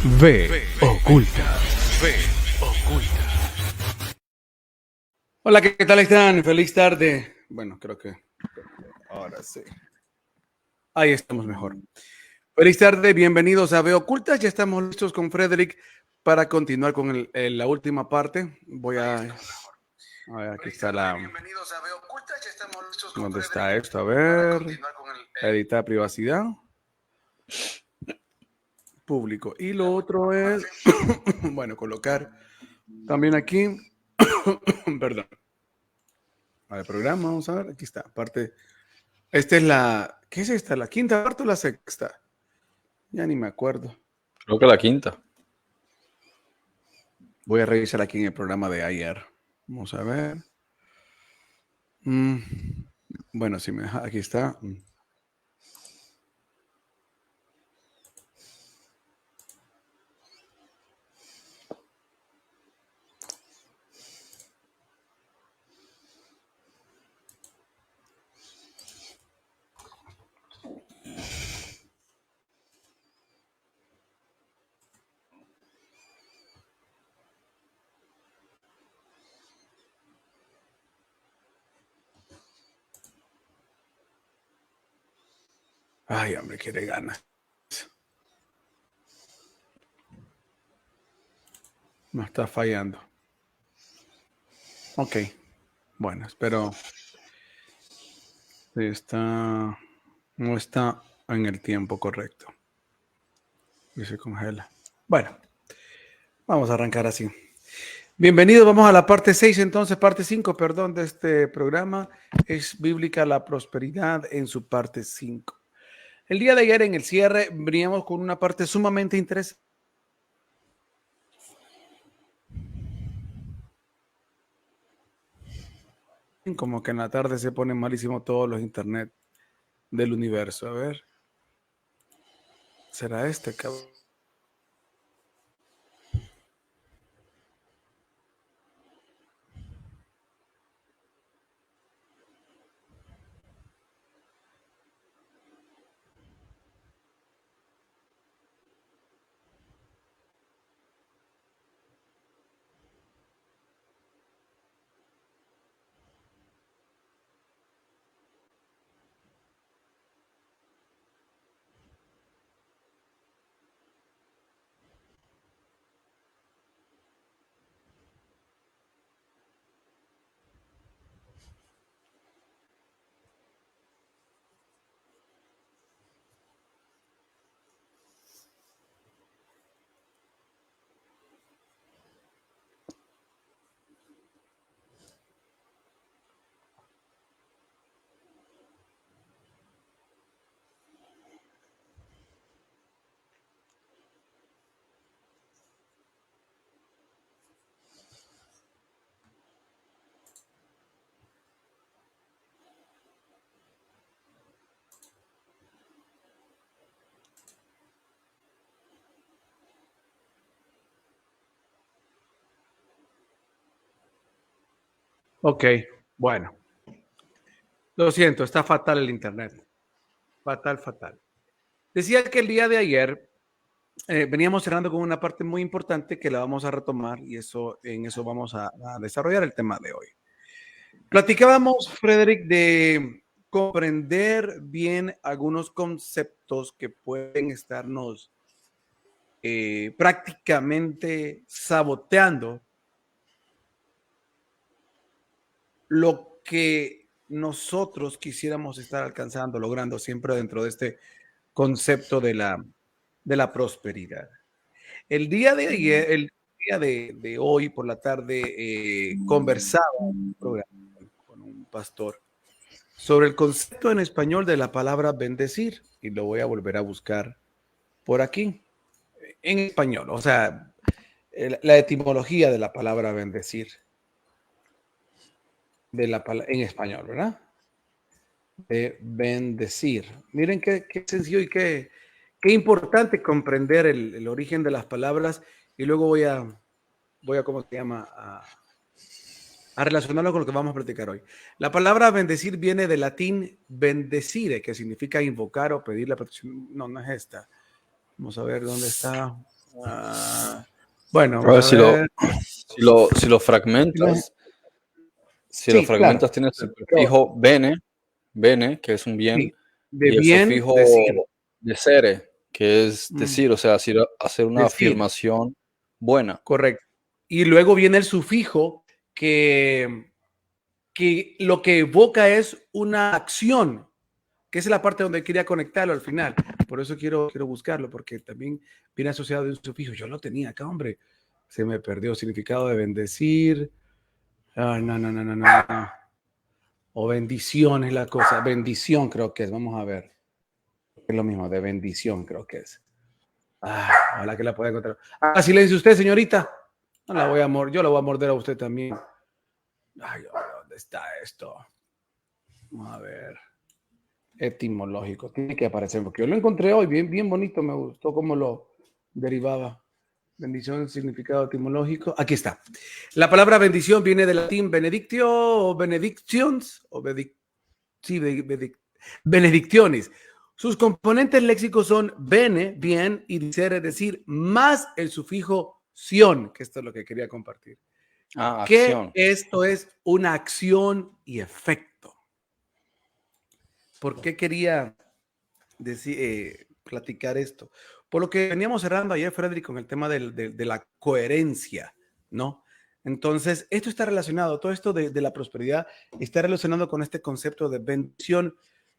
V oculta. V oculta. Hola, ¿qué tal están? Feliz tarde. Bueno, creo que ahora sí. Ahí estamos mejor. Feliz tarde, bienvenidos a V Ocultas. Ya estamos listos con Frederick para continuar con la última parte. Voy a ver, aquí está la... Bienvenidos a V Ocultas. Ya estamos listos con ¿Dónde está Frederick esto? A para ver. continuar con Editar privacidad. Público. Y lo otro es, bueno, colocar también aquí, perdón, al programa, vamos a ver, aquí está, parte, esta es la, ¿qué es esta? ¿La quinta parte o la sexta? Ya ni me acuerdo. Creo que la quinta. Voy a revisar aquí en el programa de ayer. Vamos a ver. Bueno, si me deja, aquí está. Ay, hombre, quiere ganas. No está fallando. Ok. Bueno, espero. No está en el tiempo correcto. Y se congela. Bueno, vamos a arrancar así. Bienvenidos, vamos a la parte 6, entonces, parte 5, perdón, de este programa. Es bíblica la prosperidad en su parte 5. El día de ayer en el cierre veníamos con una parte sumamente interesante. Como que en la tarde se ponen malísimo todos los internet del universo. A ver. ¿Será este, cabrón? Ok, bueno. Lo siento, está fatal el internet. Fatal, fatal. Decía que el día de ayer veníamos cerrando con una parte muy importante que la vamos a retomar y en eso vamos a desarrollar el tema de hoy. Platicábamos, Frederick, de comprender bien algunos conceptos que pueden estarnos prácticamente saboteando lo que nosotros quisiéramos estar alcanzando, logrando siempre dentro de este concepto de la prosperidad. El día de ayer, el día de hoy por la tarde, conversaba en un programa con un pastor sobre el concepto en español de la palabra bendecir, y lo voy a volver a buscar por aquí, en español, o sea, la etimología de la palabra bendecir, en español, ¿verdad? De bendecir. Miren qué sencillo y qué importante comprender el origen de las palabras, y luego voy a ¿cómo se llama? A relacionarlo con lo que vamos a platicar hoy. La palabra bendecir viene del latín bendecire, que significa invocar o pedir la protección. No, no es esta. Vamos a ver dónde está. Bueno, A ver, vamos a ver. si lo fragmentas, Sí, claro. tienes el prefijo bene, que es un bien, Sí, de y el bien, sufijo decir. desere, que es Mm, decir, o sea, hacer una decir, afirmación buena. correcto. Y luego viene el sufijo que lo que evoca es una acción, que es la parte donde quería conectarlo al final. Por eso quiero buscarlo, porque también viene asociado de un sufijo. Yo lo tenía acá, hombre. Se me perdió. Significado de bendecir. No. O bendición es la cosa. Bendición creo que es. Vamos a ver. Es lo mismo, de bendición creo que es. Ojalá que la pueda encontrar. Silencio usted, señorita. No la voy a morder. Yo la voy a morder a usted también. Ay, ¿dónde está esto? Vamos a ver. Etimológico. Tiene que aparecer, porque yo lo encontré hoy, bien bonito, me gustó cómo lo derivaba. Bendición, significado etimológico. Aquí está. La palabra bendición viene del latín benedictio o benedictions, o benedictiones. Sus componentes léxicos son bene, bien, y dicere, es decir, más el sufijo sion, que esto es lo que quería compartir. Que Acción. esto es una acción y efecto. ¿Por qué quería platicar esto? Por lo que veníamos cerrando ayer, Frederick, con el tema de la coherencia, ¿no? Entonces, esto está relacionado, todo esto de la prosperidad está relacionado con este concepto de bendición,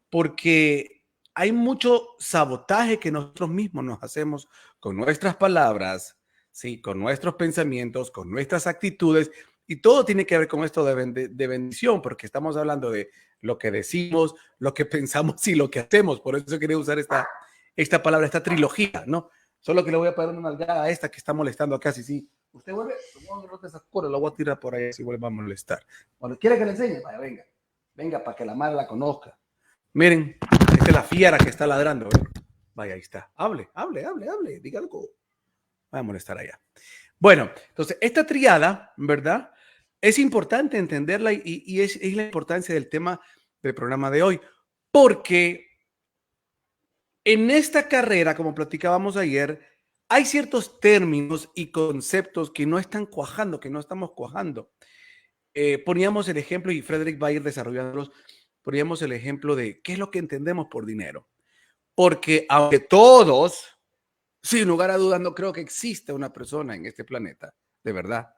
porque hay mucho sabotaje que nosotros mismos nos hacemos con nuestras palabras, ¿sí? Con nuestros pensamientos, con nuestras actitudes, y todo tiene que ver con esto de bendición, porque estamos hablando de lo que decimos, lo que pensamos y lo que hacemos. Por eso quería usar esta palabra, esta trilogía, ¿no? Solo que le voy a poner una nalgada a esta que está molestando acá. Sí. Usted vuelve, lo voy a tirar por ahí si vuelve a molestar. Bueno, ¿quiere que le enseñe? Vaya, venga. Venga, para que la madre la conozca. Miren, esta es la fiera que está ladrando. ¿Eh? Vaya, ahí está. Hable. Diga algo. Voy a molestar allá. Bueno, entonces, esta triada, ¿verdad? Es importante entenderla y es la importancia del tema del programa de hoy, porque en esta carrera, como platicábamos ayer, hay ciertos términos y conceptos que no están cuajando, que no estamos cuajando. Poníamos el ejemplo, y Frederick va a ir desarrollándolos, poníamos el ejemplo de qué es lo que entendemos por dinero. Porque aunque todos, sin lugar a dudas, no creo que exista una persona en este planeta, de verdad,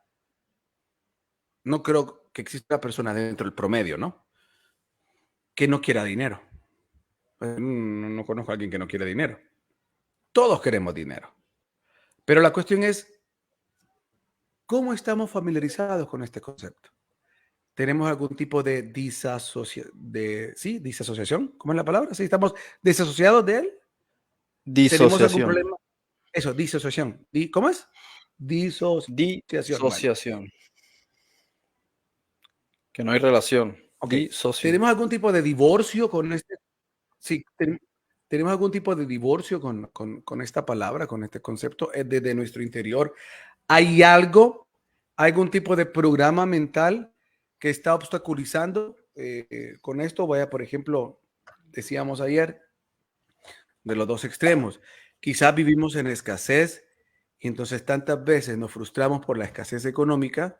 no creo que exista una persona dentro del promedio, ¿no? Que no quiera dinero. No conozco a alguien que no quiera dinero. Todos queremos dinero. Pero la cuestión es, ¿cómo estamos familiarizados con este concepto? ¿Tenemos algún tipo de disasociación? ¿Cómo es la palabra? ¿Sí estamos desasociados de él? ¿Tenemos algún Disociación. problema? Eso, disasociación. ¿Cómo es? Disociación. Vale. Disociación. Que no hay relación. Ok. Disocio. ¿Tenemos algún tipo de divorcio con este? Sí, tenemos algún tipo de divorcio con esta palabra, con este concepto desde nuestro interior. ¿Hay algún tipo de programa mental que está obstaculizando con esto? Vaya, por ejemplo, decíamos ayer, de los dos extremos. Quizás vivimos en escasez y entonces tantas veces nos frustramos por la escasez económica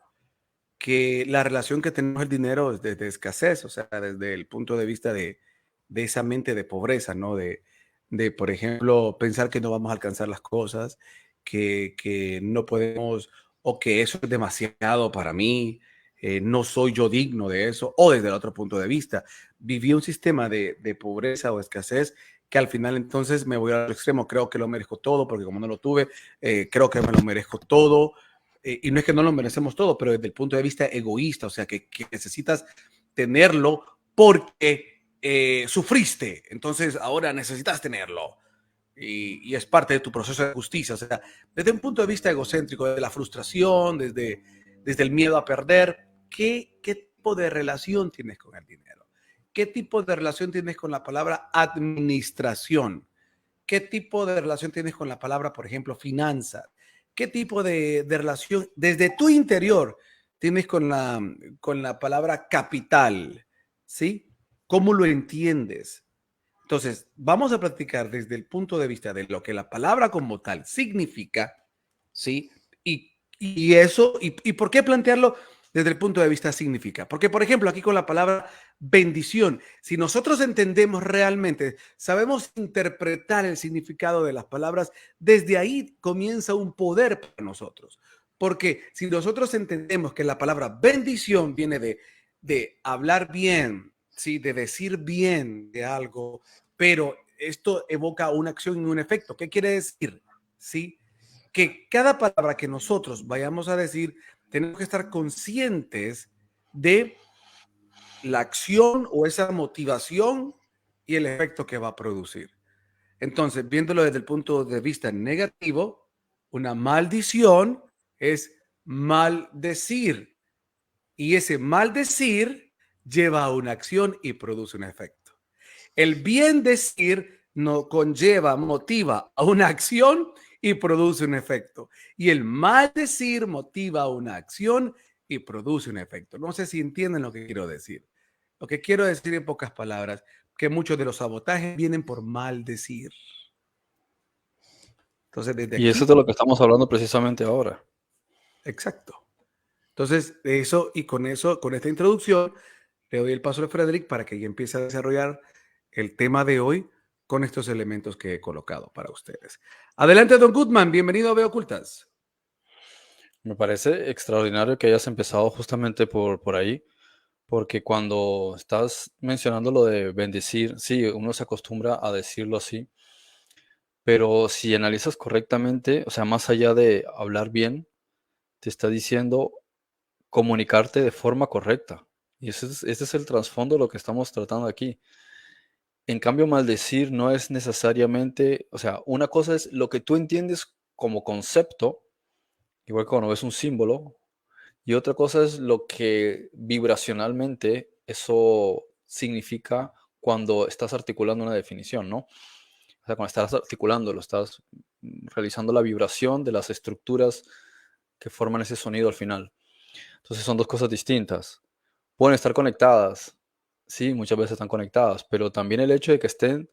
que la relación que tenemos el dinero es de escasez, o sea, desde el punto de vista de esa mente de pobreza, ¿no? Por ejemplo, pensar que no vamos a alcanzar las cosas, que no podemos, o que eso es demasiado para mí, no soy yo digno de eso, o desde el otro punto de vista, viví un sistema de pobreza o escasez que al final entonces me voy al extremo, creo que lo merezco todo, porque como no lo tuve, creo que me lo merezco todo, y no es que no lo merecemos todo, pero desde el punto de vista egoísta, o sea, que necesitas tenerlo porque sufriste, entonces ahora necesitas tenerlo. Y es parte de tu proceso de justicia, o sea, desde un punto de vista egocéntrico, desde la frustración, desde el miedo a perder, ¿qué tipo de relación tienes con el dinero? ¿Qué tipo de relación tienes con la palabra administración? ¿Qué tipo de relación tienes con la palabra, por ejemplo, finanzas? ¿Qué tipo de relación desde tu interior tienes con la palabra capital? ¿Sí? ¿Cómo lo entiendes? Entonces, vamos a platicar desde el punto de vista de lo que la palabra como tal significa ¿sí? Y eso, ¿y por qué plantearlo desde el punto de vista significa? Porque, por ejemplo, aquí con la palabra bendición, si nosotros entendemos realmente, sabemos interpretar el significado de las palabras, desde ahí comienza un poder para nosotros. Porque si nosotros entendemos que la palabra bendición viene de hablar bien, ¿sí? De decir bien de algo, pero esto evoca una acción y un efecto. ¿Qué quiere decir? ¿Sí? Que cada palabra que nosotros vayamos a decir, tenemos que estar conscientes de la acción o esa motivación y el efecto que va a producir. Entonces, viéndolo desde el punto de vista negativo, una maldición es maldecir y ese maldecir lleva a una acción y produce un efecto. El bien decir no conlleva, motiva a una acción y produce un efecto. Y el mal decir motiva una acción y produce un efecto. No sé si entienden lo que quiero decir. Lo que quiero decir en pocas palabras, que muchos de los sabotajes vienen por mal decir. Entonces, desde Y eso es de aquí, lo que estamos hablando precisamente ahora. exacto. Entonces, eso y con eso, con esta introducción, le doy el paso a Frederick para que ella empiece a desarrollar el tema de hoy con estos elementos que he colocado para ustedes. Adelante, Don Goodman, bienvenido a Veo Ocultas. Me parece extraordinario que hayas empezado justamente por ahí, porque cuando estás mencionando lo de bendecir, sí, uno se acostumbra a decirlo así, pero si analizas correctamente, o sea, más allá de hablar bien, te está diciendo comunicarte de forma correcta. Y ese es el trasfondo de lo que estamos tratando aquí. En cambio, maldecir no es necesariamente, o sea, una cosa es lo que tú entiendes como concepto, igual que cuando ves un símbolo, y otra cosa es lo que vibracionalmente eso significa cuando estás articulando una definición, ¿no? O sea, cuando estás articulando, lo estás realizando la vibración de las estructuras que forman ese sonido al final. Entonces son dos cosas distintas. Pueden estar conectadas, sí, muchas veces están conectadas, pero también el hecho de que estén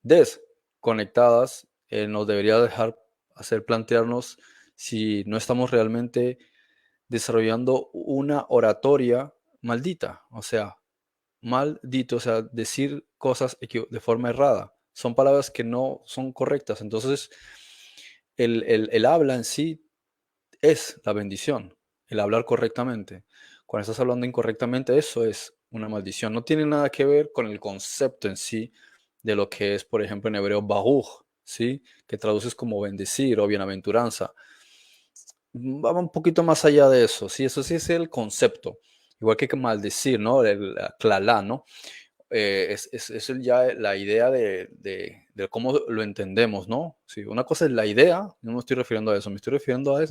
desconectadas nos debería dejar hacer plantearnos si no estamos realmente desarrollando una oratoria maldita, o sea, maldito, o sea, decir cosas de forma errada. Son palabras que no son correctas. Entonces, el habla en sí es la bendición, el hablar correctamente. Cuando estás hablando incorrectamente, eso es una maldición. No tiene nada que ver con el concepto en sí de lo que es, por ejemplo, en hebreo, baruch, ¿sí? Que traduces como bendecir o bienaventuranza. Va un poquito más allá de eso, sí, eso sí es el concepto. Igual que maldecir, ¿no? La clalá, ¿no? Es ya la idea de cómo lo entendemos, ¿no? Sí, una cosa es la idea, no me estoy refiriendo a eso, me estoy refiriendo a es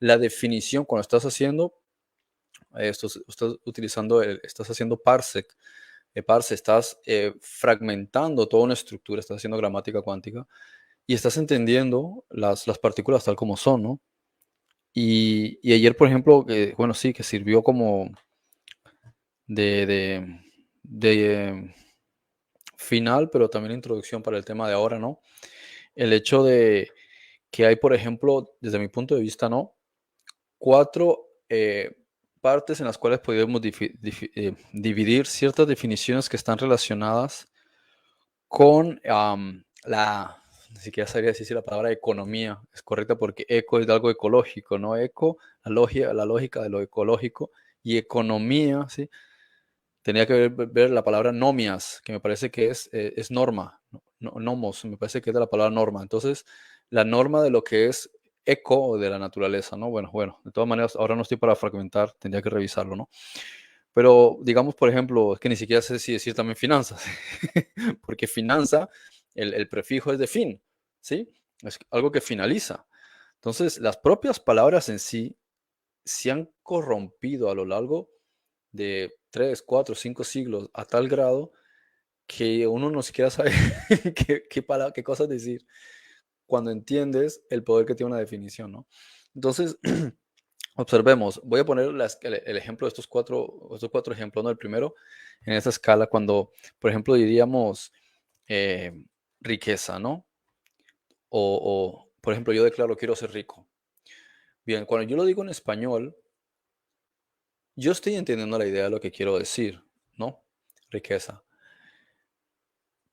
la definición cuando estás haciendo, estás utilizando, estás haciendo parsec, parse, estás fragmentando toda una estructura, estás haciendo gramática cuántica y estás entendiendo las partículas tal como son, ¿no? Y ayer, por ejemplo, bueno, sí, que sirvió como de, de, de final, pero también introducción para el tema de ahora, ¿no? El hecho de que hay, por ejemplo, desde mi punto de vista, ¿no? Cuatro partes en las cuales podemos dividir ciertas definiciones que están relacionadas con ni siquiera sabría decir si la palabra economía es correcta porque eco es de algo ecológico, ¿no? Eco, la lógica de lo ecológico y economía, ¿sí? Tenía que ver la palabra nomias, que me parece que es norma, nomos, me parece que es de la palabra norma. Entonces, la norma de lo que es eco o de la naturaleza, ¿no? Bueno, de todas maneras, ahora no estoy para fragmentar, tendría que revisarlo, ¿no? Pero digamos, por ejemplo, es que ni siquiera sé si decir también finanzas, porque finanza, el prefijo es de fin, ¿sí? Es algo que finaliza. Entonces, las propias palabras en sí se han corrompido a lo largo de 3, 4, 5 siglos a tal grado que uno no siquiera sabe qué cosas decir cuando entiendes el poder que tiene una definición, ¿no? Entonces, observemos, voy a poner el ejemplo de estos cuatro ejemplos, ¿no? El primero, en esta escala, cuando, por ejemplo, diríamos riqueza, ¿no? Por ejemplo, yo declaro quiero ser rico. Bien, cuando yo lo digo en español, yo estoy entendiendo la idea de lo que quiero decir, ¿no? Riqueza.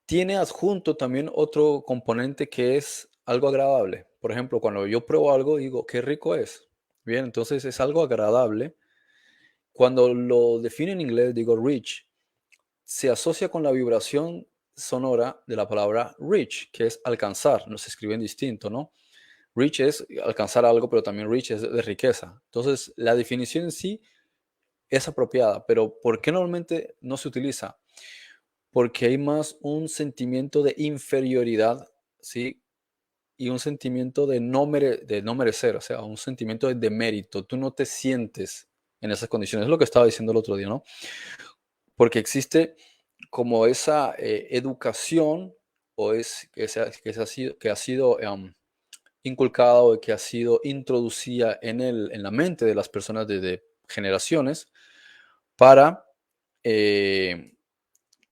Tiene adjunto también otro componente que es algo agradable. Por ejemplo, cuando yo pruebo algo, digo, qué rico es. Bien, entonces es algo agradable. Cuando lo defino en inglés, digo rich, se asocia con la vibración sonora de la palabra rich, que es alcanzar. No se escriben distinto, ¿no? Rich es alcanzar algo, pero también rich es de riqueza. Entonces, la definición en sí es apropiada, pero ¿por qué normalmente no se utiliza? Porque hay más un sentimiento de inferioridad, ¿sí? Y un sentimiento de no merecer, o sea, un sentimiento de demérito. Tú no te sientes en esas condiciones. Es lo que estaba diciendo el otro día, ¿no? Porque existe como esa educación o es que ha sido inculcada o que ha sido introducida en la mente de las personas desde generaciones para eh,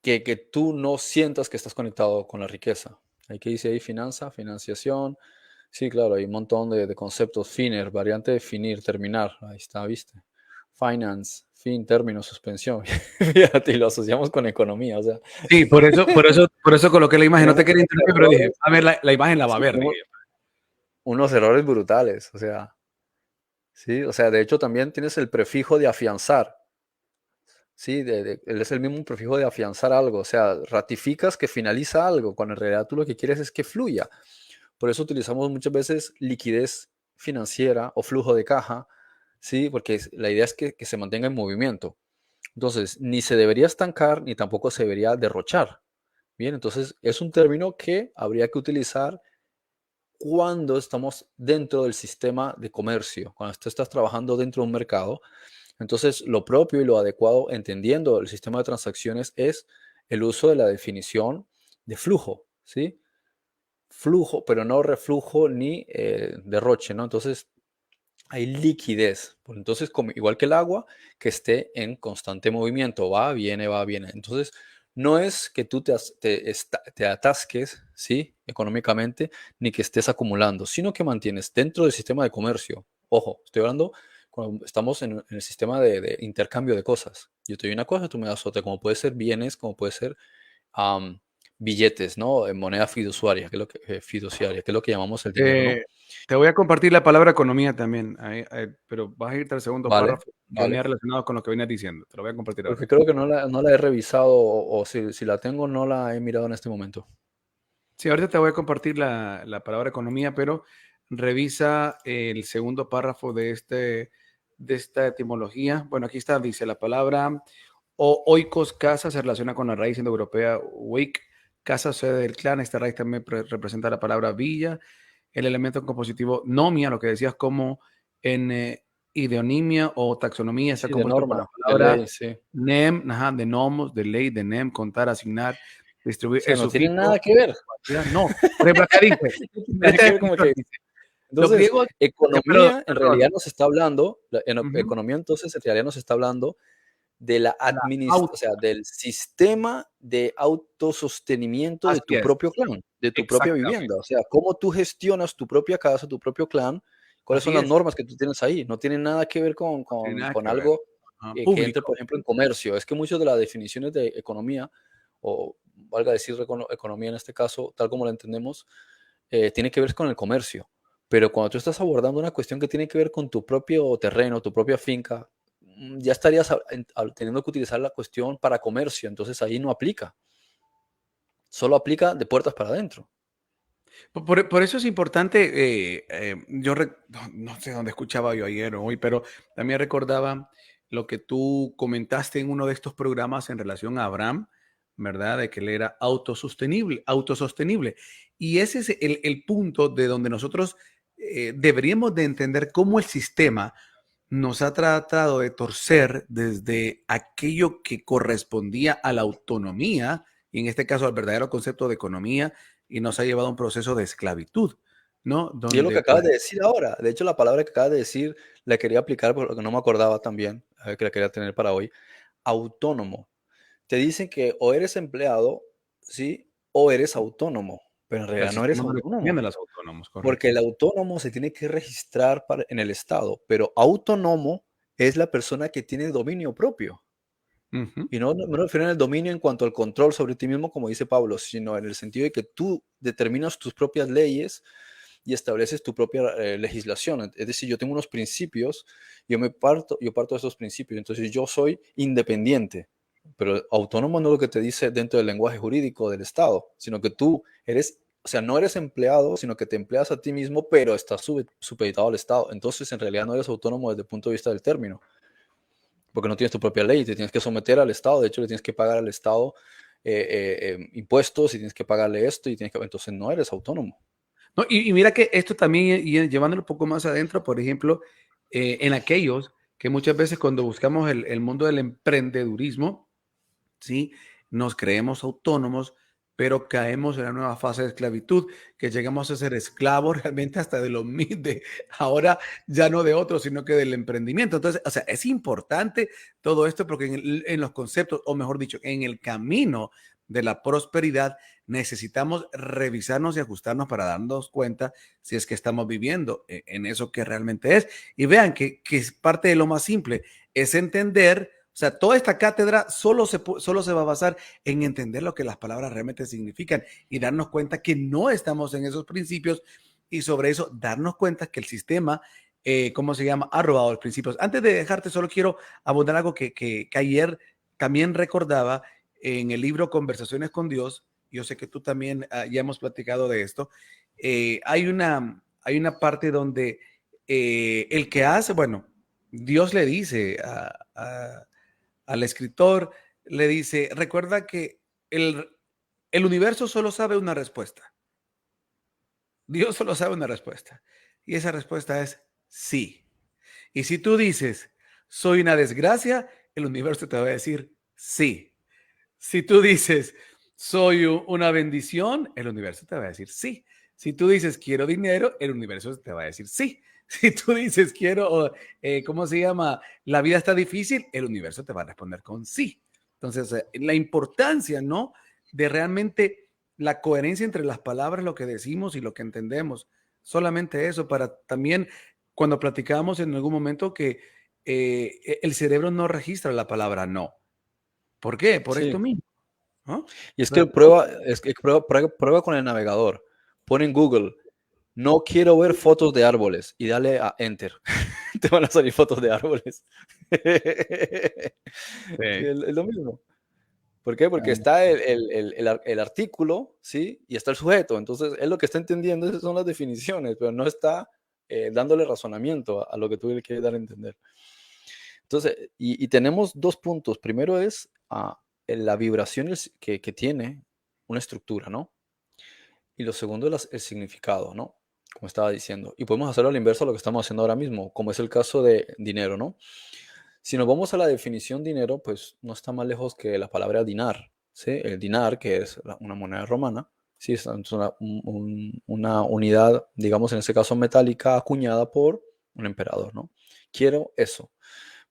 que tú no sientas que estás conectado con la riqueza. Hay que dice ahí finanza, financiación. Sí, claro, hay un montón de conceptos. Finer, variante de finir, terminar. Ahí está, ¿viste? Finance, fin, término, suspensión. Fíjate, y lo asociamos con economía. O sea, Sí, por eso coloqué la imagen. No te tenemos quería unos interrumpir, pero dije, errores, a ver, la imagen la va a sí, ver. tenemos Dije. unos errores brutales. O sea, sí, o sea, de hecho también tienes el prefijo de afianzar. Sí, él es el mismo prefijo de afianzar algo, o sea, ratificas que finaliza algo, cuando en realidad tú lo que quieres es que fluya. Por eso utilizamos muchas veces liquidez financiera o flujo de caja, ¿sí? Porque la idea es que se mantenga en movimiento. Entonces, ni se debería estancar ni tampoco se debería derrochar. Bien, entonces es un término que habría que utilizar cuando estamos dentro del sistema de comercio, cuando tú estás trabajando dentro de un mercado. Entonces, lo propio y lo adecuado, entendiendo el sistema de transacciones, es el uso de la definición de flujo, ¿sí? Flujo, pero no reflujo ni derroche, ¿no? Entonces, hay liquidez. Pues entonces, como, igual que el agua, que esté en constante movimiento, va, viene, va, viene. Entonces, no es que tú te atasques, ¿sí? Económicamente, ni que estés acumulando, sino que mantienes dentro del sistema de comercio. Ojo, estoy hablando cuando estamos en el sistema de intercambio de cosas. Yo te doy una cosa, tú me das otra, como puede ser bienes, como puede ser am, billetes, ¿no? En moneda fiduciaria, fiduciaria, que es lo que llamamos el dinero, ¿no? Te voy a compartir la palabra economía también, pero vas a irte al segundo Vale, párrafo que vale. venía relacionado con lo que venías diciendo. Te lo voy a compartir ahora. Porque creo que no la he revisado o si la tengo no la he mirado en este momento. Sí, ahorita te voy a compartir la palabra economía, pero revisa el segundo párrafo de esta etimología. Bueno, aquí está, dice la palabra oikos, casa, se relaciona con la raíz indoeuropea oik, casa, sede del clan. Esta raíz también representa la palabra villa. El elemento compositivo nomia, lo que decías como en ideonimia o taxonomía, está Sí, de compuesto por la norma, de palabra ley, sí. nem, ajá, de nomos, de ley, de nem, contar, asignar, O distribuir. sea, El no tiene nada sufijo, que ver. no. Por ejemplo, acá dice, No tiene nada esta que ver como definición que dice, los entonces, griegos, economía en perdón, realidad nos está hablando, ujú, economía entonces en realidad nos está hablando de la la auto, o sea, del sistema de autosostenimiento de así tu es, propio clan, de tu propia exactamente, vivienda. O sea, cómo tú gestionas tu propia casa, tu propio clan, cuáles son así las es, normas que tú tienes ahí. No tiene nada que ver con, no tiene con, nada con que ver. algo que entre, Público, por ejemplo, en comercio. Es que muchas de las definiciones de economía, o valga decir economía en este caso, tal como la entendemos, tiene que ver con el comercio. Pero cuando tú estás abordando una cuestión que tiene que ver con tu propio terreno, tu propia finca, ya estarías teniendo que utilizar la cuestión para comercio, entonces ahí no aplica, solo aplica de puertas para adentro. por eso es importante, no sé dónde escuchaba yo ayer o hoy, pero también recordaba lo que tú comentaste en uno de estos programas en relación a Abraham, ¿verdad? De que él era autosostenible. Y ese es el punto de donde nosotros deberíamos de entender cómo el sistema nos ha tratado de torcer desde aquello que correspondía a la autonomía, y en este caso al verdadero concepto de economía, y nos ha llevado a un proceso de esclavitud, ¿no? Y es lo que Donde, acabas pues, de decir ahora. De hecho, la palabra que acabas de decir la quería aplicar porque no me acordaba también, que la quería tener para hoy. Autónomo. Te dicen que o eres empleado, ¿sí? O eres autónomo, pero en el realidad no eres sistema no autónomo. recomienda las autónomos, correcto. Porque el autónomo se tiene que registrar en el Estado, pero autónomo es la persona que tiene dominio propio. Ujú. Y no me refiero en el dominio en cuanto al control sobre ti mismo, como dice Pablo, sino en el sentido de que tú determinas tus propias leyes y estableces tu propia legislación. Es decir, yo tengo unos principios, yo parto de esos principios, entonces yo soy independiente, pero autónomo no es lo que te dice dentro del lenguaje jurídico del Estado, sino que tú eres, o sea, no eres empleado, sino que te empleas a ti mismo, pero estás supeditado al Estado. Entonces, en realidad no eres autónomo desde el punto de vista del término, porque no tienes tu propia ley, te tienes que someter al Estado, de hecho le tienes que pagar al Estado impuestos y tienes que pagarle esto y tienes que, entonces no eres autónomo. No, y mira que esto también, y llevándolo un poco más adentro, por ejemplo, en aquellos que muchas veces cuando buscamos el mundo del emprendedurismo, ¿sí? Nos creemos autónomos, pero caemos en la nueva fase de esclavitud, que llegamos a ser esclavos realmente hasta de los de ahora ya no de otros, sino que del emprendimiento. Entonces, o sea, es importante todo esto porque en los conceptos, o mejor dicho, en el camino de la prosperidad, necesitamos revisarnos y ajustarnos para darnos cuenta si es que estamos viviendo en eso que realmente es. Y vean que es parte de lo más simple, es entender. O sea, toda esta cátedra solo se va a basar en entender lo que las palabras realmente significan y darnos cuenta que no estamos en esos principios y sobre eso darnos cuenta que el sistema, ¿cómo se llama? Ha robado los principios. Antes de dejarte, solo quiero abundar algo que ayer también recordaba en el libro Conversaciones con Dios. Yo sé que tú también ya hemos platicado de esto. Hay una parte donde el que hace, bueno, Dios le dice al escritor, le dice, recuerda que el universo solo sabe una respuesta. Dios solo sabe una respuesta. Y esa respuesta es sí. Y si tú dices, soy una desgracia, el universo te va a decir sí. Si tú dices, soy una bendición, el universo te va a decir sí. Si tú dices, quiero dinero, el universo te va a decir sí. Si tú dices, quiero, ¿cómo se llama? La vida está difícil, el universo te va a responder con sí. Entonces, la importancia, ¿no? De realmente la coherencia entre las palabras, lo que decimos y lo que entendemos. Solamente eso, para también, cuando platicábamos en algún momento que el cerebro no registra la palabra no. ¿Por qué? Por esto Sí. mismo, ¿no? Y O sea, es que prueba con el navegador. Pon en Google, no quiero ver fotos de árboles y dale a Enter. Te van a salir fotos de árboles. sí, Es lo mismo. ¿Por qué? Porque ah, está el artículo, ¿sí? Y está el sujeto. Entonces, él lo que está entendiendo esas son las definiciones, pero no está dándole razonamiento a lo que tú le quieres dar a entender. Entonces, y tenemos dos puntos. Primero es la vibración que tiene una estructura, ¿no? Y lo segundo es el significado, ¿no? Como estaba diciendo. Y podemos hacerlo a la inversa a lo que estamos haciendo ahora mismo, como es el caso de dinero, ¿no? Si nos vamos a la definición dinero, pues no está más lejos que la palabra dinar, ¿sí? El dinar, que es una moneda romana, ¿sí? Es una unidad, digamos en este caso metálica, acuñada por un emperador, ¿no? Quiero eso.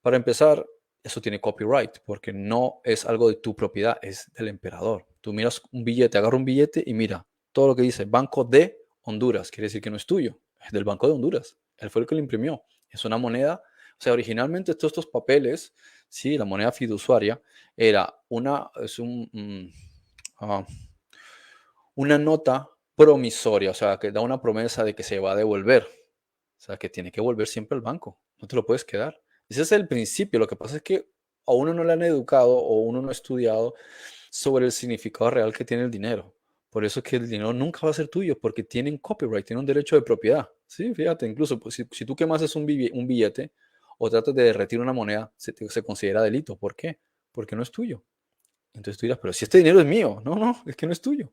Para empezar, eso tiene copyright, porque no es algo de tu propiedad, es del emperador. Tú miras un billete, agarra un billete y mira todo lo que dice Banco de Honduras, quiere decir que no es tuyo, es del Banco de Honduras. Él fue el que lo imprimió. Es una moneda, o sea, originalmente todos estos papeles, sí, la moneda fiduciaria, era ah, una nota promisoria, o sea, que da una promesa de que se va a devolver. O sea, que tiene que volver siempre al banco, no te lo puedes quedar. Ese es el principio. Lo que pasa es que a uno no le han educado o uno no ha estudiado sobre el significado real que tiene el dinero. Por eso es que el dinero nunca va a ser tuyo, porque tienen copyright, tienen un derecho de propiedad. Sí, fíjate, incluso pues, si tú quemas un billete o tratas de derretir una moneda, se considera delito. ¿Por qué? Porque no es tuyo. Entonces tú dirás, pero si este dinero es mío. No, no, es que no es tuyo.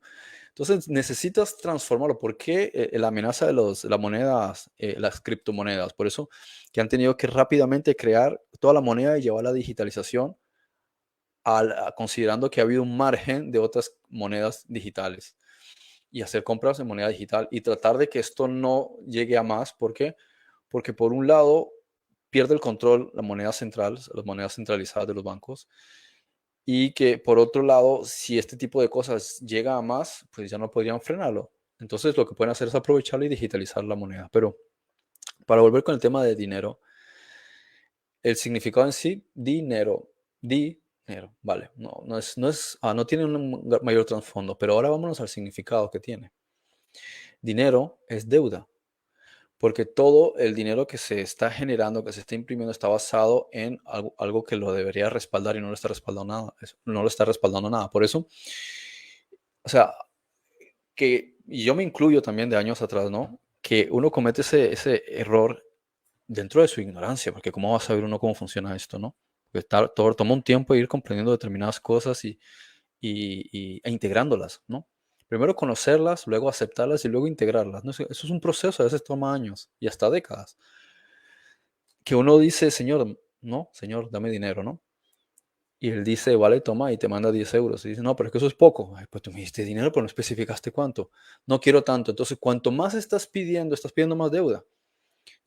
Entonces necesitas transformarlo. ¿Por qué la amenaza de las monedas, las criptomonedas? Por eso que han tenido que rápidamente crear toda la moneda y llevar a la digitalización, considerando que ha habido un margen de otras monedas digitales y hacer compras en moneda digital y tratar de que esto no llegue a más. ¿Por qué? Porque por un lado pierde el control la moneda central, las monedas centralizadas de los bancos, y que por otro lado, si este tipo de cosas llega a más, pues ya no podrían frenarlo. Entonces lo que pueden hacer es aprovecharlo y digitalizar la moneda. Pero para volver con el tema de dinero, el significado en sí, dinero, vale, no tiene un mayor trasfondo, pero ahora vámonos al significado que tiene. Dinero es deuda, porque todo el dinero que se está generando, que se está imprimiendo, está basado en algo que lo debería respaldar y no lo está respaldando nada. No lo está respaldando nada. Por eso, o sea, y yo me incluyo también de años atrás, ¿no? Que uno comete ese error dentro de su ignorancia, porque ¿cómo va a saber uno cómo funciona esto, no? Porque toma un tiempo ir comprendiendo determinadas cosas e integrándolas, ¿no? Primero conocerlas, luego aceptarlas y luego integrarlas, ¿no? Eso es un proceso, a veces toma años y hasta décadas. Que uno dice, Señor, no, Señor, dame dinero, ¿no? Y él dice, vale, toma, y te manda 10 euros. Y dice, no, pero es que eso es poco. Ay, pues tú me diste dinero, pero no especificaste cuánto. No quiero tanto. Entonces, cuanto más estás pidiendo más deuda.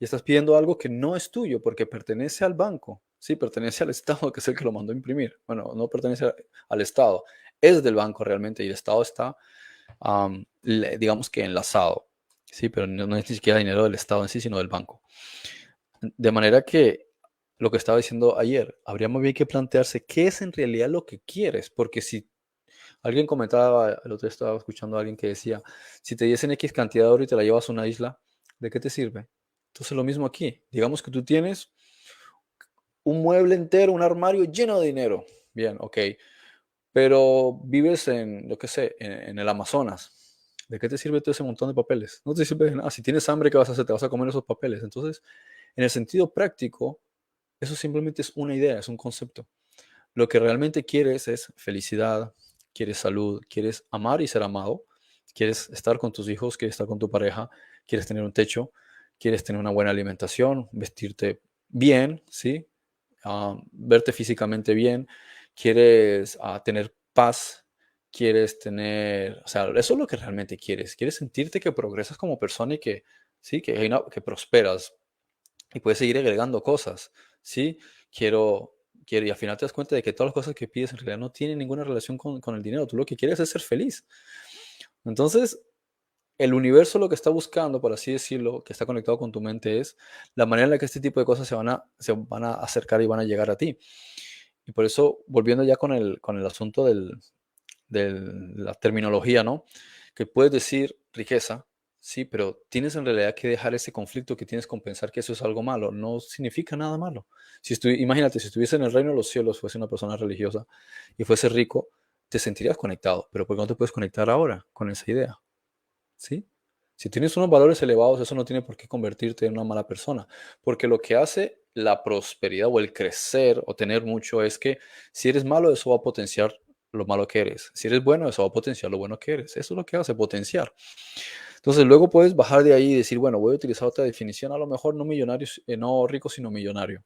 Y estás pidiendo algo que no es tuyo porque pertenece al banco. Sí, pertenece al Estado, que es el que lo mandó a imprimir. Bueno, no pertenece al Estado. Es del banco realmente y el Estado está, digamos que enlazado. Sí, pero no es ni siquiera dinero del Estado en sí, sino del banco. De manera que lo que estaba diciendo ayer, habría muy bien que plantearse qué es en realidad lo que quieres, porque si alguien comentaba, el otro día estaba escuchando a alguien que decía, si te diesen X cantidad de oro y te la llevas a una isla, ¿de qué te sirve? Entonces lo mismo aquí, digamos que tú tienes un mueble entero, un armario lleno de dinero, bien, ok, pero vives en, lo que sé, en el Amazonas. ¿De qué te sirve todo ese montón de papeles? No te sirve de nada. Si tienes hambre, ¿qué vas a hacer? Te vas a comer esos papeles. Entonces, en el sentido práctico, eso simplemente es una idea, es un concepto. Lo que realmente quieres es felicidad, quieres salud, quieres amar y ser amado, quieres estar con tus hijos, quieres estar con tu pareja, quieres tener un techo, quieres tener una buena alimentación, vestirte bien, ¿sí? Verte físicamente bien, quieres tener paz, quieres tener, o sea, eso es lo que realmente quieres sentirte que progresas como persona y que, sí, que prosperas y puedes seguir agregando cosas, ¿sí? Y al final te das cuenta de que todas las cosas que pides en realidad no tienen ninguna relación con el dinero, tú lo que quieres es ser feliz. Entonces, el universo lo que está buscando, por así decirlo, que está conectado con tu mente, es la manera en la que este tipo de cosas se van a acercar y van a llegar a ti. Y por eso, volviendo ya con el asunto de la terminología, ¿no? Que puedes decir riqueza, sí, pero tienes en realidad que dejar ese conflicto que tienes con pensar que eso es algo malo. No significa nada malo. Imagínate, si estuviese en el reino de los cielos, fuese una persona religiosa y fuese rico, te sentirías conectado. Pero ¿por qué no te puedes conectar ahora con esa idea? ¿Sí? Si tienes unos valores elevados, eso no tiene por qué convertirte en una mala persona, porque lo que hace la prosperidad o el crecer o tener mucho es que si eres malo, eso va a potenciar lo malo que eres. Si eres bueno, eso va a potenciar lo bueno que eres. Eso es lo que hace potenciar. Entonces, luego puedes bajar de ahí y decir, bueno, voy a utilizar otra definición, a lo mejor no millonario, no rico, sino millonario.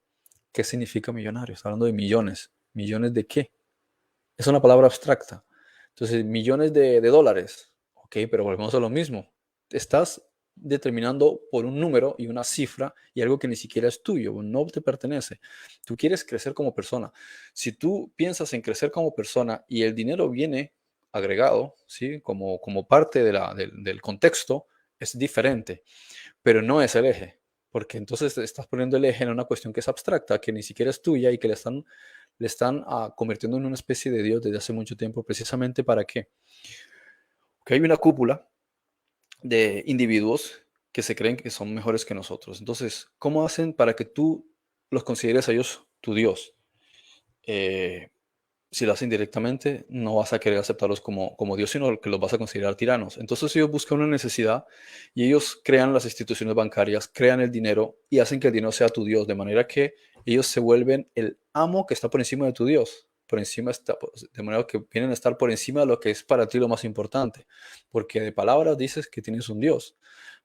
¿Qué significa millonario? Está hablando de millones. ¿Millones de qué? Es una palabra abstracta. Entonces, millones de dólares. Ok, pero volvemos a lo mismo. Estás determinando por un número y una cifra y algo que ni siquiera es tuyo, no te pertenece. Tú quieres crecer como persona. Si tú piensas en crecer como persona y el dinero viene agregado, ¿sí? Como parte del contexto, es diferente, pero no es el eje, porque entonces estás poniendo el eje en una cuestión que es abstracta, que ni siquiera es tuya y que le están convirtiendo en una especie de Dios desde hace mucho tiempo, precisamente para qué. Que hay una cúpula de individuos que se creen que son mejores que nosotros. Entonces, ¿cómo hacen para que tú los consideres a ellos tu Dios? Eh, si lo hacen directamente, no vas a querer aceptarlos como Dios, sino que los vas a considerar tiranos. Entonces ellos buscan una necesidad y ellos crean las instituciones bancarias, crean el dinero y hacen que el dinero sea tu Dios, de manera que ellos se vuelven el amo que está por encima de tu Dios. De manera que vienen a estar por encima de lo que es para ti lo más importante. Porque de palabras dices que tienes un Dios,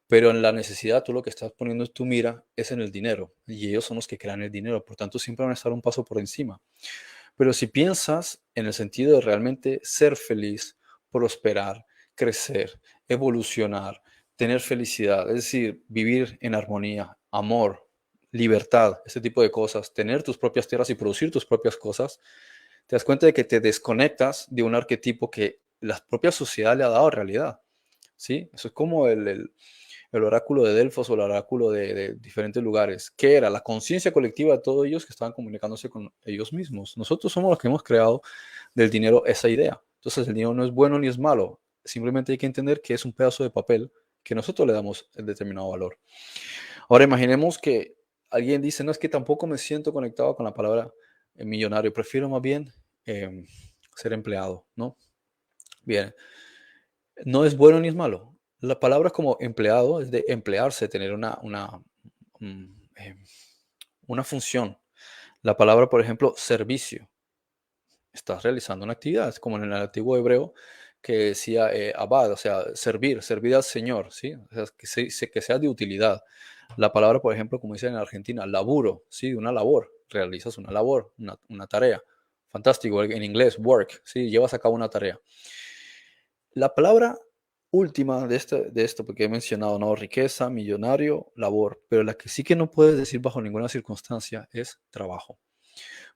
pero en la necesidad tú lo que estás poniendo tu mira es en el dinero y ellos son los que crean el dinero. Por tanto, siempre van a estar un paso por encima. Pero si piensas en el sentido de realmente ser feliz, prosperar, crecer, evolucionar, tener felicidad, es decir, vivir en armonía, amor, libertad, ese tipo de cosas, tener tus propias tierras y producir tus propias cosas, te das cuenta de que te desconectas de un arquetipo que la propia sociedad le ha dado realidad. ¿sí? Eso es como el oráculo de Delfos o el oráculo de diferentes lugares. ¿Qué era? La conciencia colectiva de todos ellos que estaban comunicándose con ellos mismos. Nosotros somos los que hemos creado del dinero esa idea. Entonces el dinero no es bueno ni es malo. Simplemente hay que entender que es un pedazo de papel que nosotros le damos el determinado valor. Ahora imaginemos que alguien dice, no, es que tampoco me siento conectado con la palabra millonario, prefiero más bien ser empleado, ¿no? Bien, no es bueno ni es malo. La palabra como empleado es de emplearse, tener mm, eh, una función. La palabra, por ejemplo, servicio. Estás realizando una actividad, es como en el antiguo hebreo que decía abad, o sea, servir al Señor, ¿sí? O sea, que sea de utilidad. La palabra, por ejemplo, como dicen en Argentina, laburo, ¿sí? Una labor, realizas una labor, una tarea. Fantástico, en inglés, work, ¿sí? Llevas a cabo una tarea. La palabra última de esto, porque he mencionado, ¿no? Riqueza, millonario, labor, pero la que sí que no puedes decir bajo ninguna circunstancia es trabajo,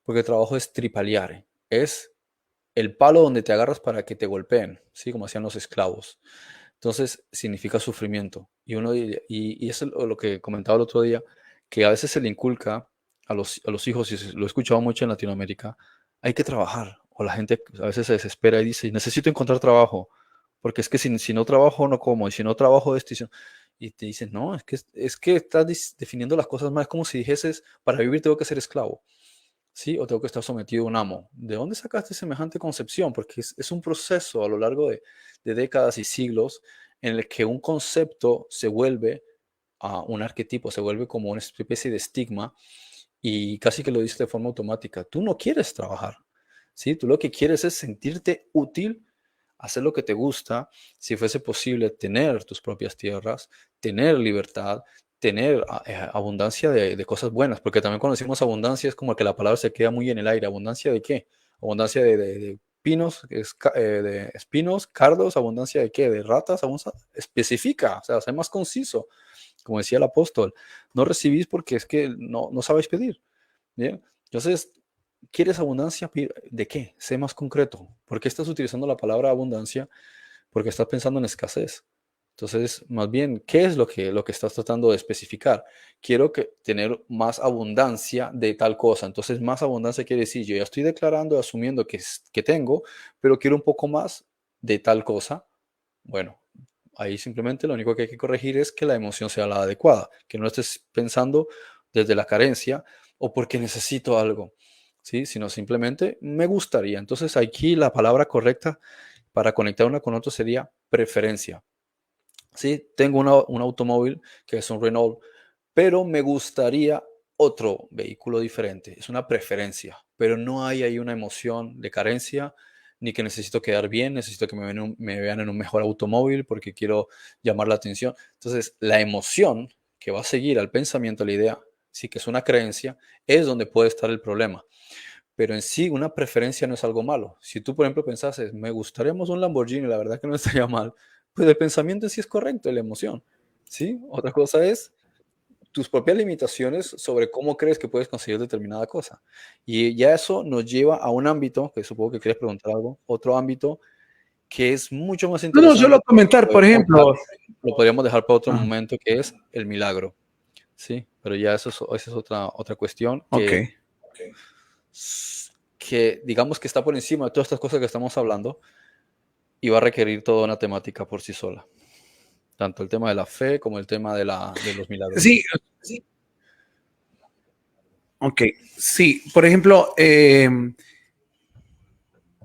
porque trabajo es tripaliare, es el palo donde te agarras para que te golpeen, ¿sí? Como hacían los esclavos. Entonces significa sufrimiento. Y eso es lo que comentaba el otro día, que a veces se le inculca a los hijos, y lo he escuchado mucho en Latinoamérica, hay que trabajar. O la gente a veces se desespera y dice, necesito encontrar trabajo, porque es que si no trabajo no como, y si no trabajo esto, y te dicen, no, es que estás definiendo las cosas mal, es como si dijeses, para vivir tengo que ser esclavo. ¿Sí? O tengo que estar sometido a un amo. ¿De dónde sacaste semejante concepción? Porque es un proceso a lo largo de décadas y siglos en el que un concepto se vuelve a un arquetipo, se vuelve como una especie de estigma y casi que lo dices de forma automática. Tú no quieres trabajar, ¿sí? Tú lo que quieres es sentirte útil, hacer lo que te gusta, si fuese posible tener tus propias tierras, tener libertad, tener abundancia de cosas buenas, porque también cuando decimos abundancia es como que la palabra se queda muy en el aire. ¿Abundancia de qué? Abundancia de pinos, de espinos, cardos, abundancia de qué? De ratas, especifica, o sea, sé más conciso, como decía el apóstol, no recibís porque es que no sabéis pedir, ¿bien? Entonces, ¿quieres abundancia? ¿De qué? Sé más concreto. ¿Por qué estás utilizando la palabra abundancia? Porque estás pensando en escasez. Entonces, más bien, ¿qué es lo que estás tratando de especificar? Quiero tener más abundancia de tal cosa. Entonces, más abundancia quiere decir, yo ya estoy declarando, asumiendo que tengo, pero quiero un poco más de tal cosa. Bueno, ahí simplemente lo único que hay que corregir es que la emoción sea la adecuada, que no estés pensando desde la carencia o porque necesito algo, ¿sí? Sino simplemente me gustaría. Entonces, aquí la palabra correcta para conectar una con otra sería preferencia. Sí, tengo un automóvil que es un Renault, pero me gustaría otro vehículo diferente. Es una preferencia, pero no hay ahí una emoción de carencia, ni que necesito quedar bien, necesito que me vean en un mejor automóvil porque quiero llamar la atención. Entonces, la emoción que va a seguir al pensamiento, la idea, sí que es una creencia, es donde puede estar el problema. Pero en sí, una preferencia no es algo malo. Si tú, por ejemplo, pensases, me gustaría más un Lamborghini, la verdad que no estaría mal, pues el pensamiento en sí es correcto, la emoción. ¿Sí? Otra cosa es tus propias limitaciones sobre cómo crees que puedes conseguir determinada cosa. Y ya eso nos lleva a un ámbito, que supongo que quieres preguntar algo, otro ámbito que es mucho más No, no, interesante, solo comentar, por ejemplo. lo podríamos dejar para otro Ah, momento, que es el milagro. Sí, pero ya esa es otra cuestión ok. que digamos que está por encima de todas estas cosas que estamos hablando y va a requerir toda una temática por sí sola. Tanto el tema de la fe como el tema de los milagros. Sí, ok. Sí, por ejemplo,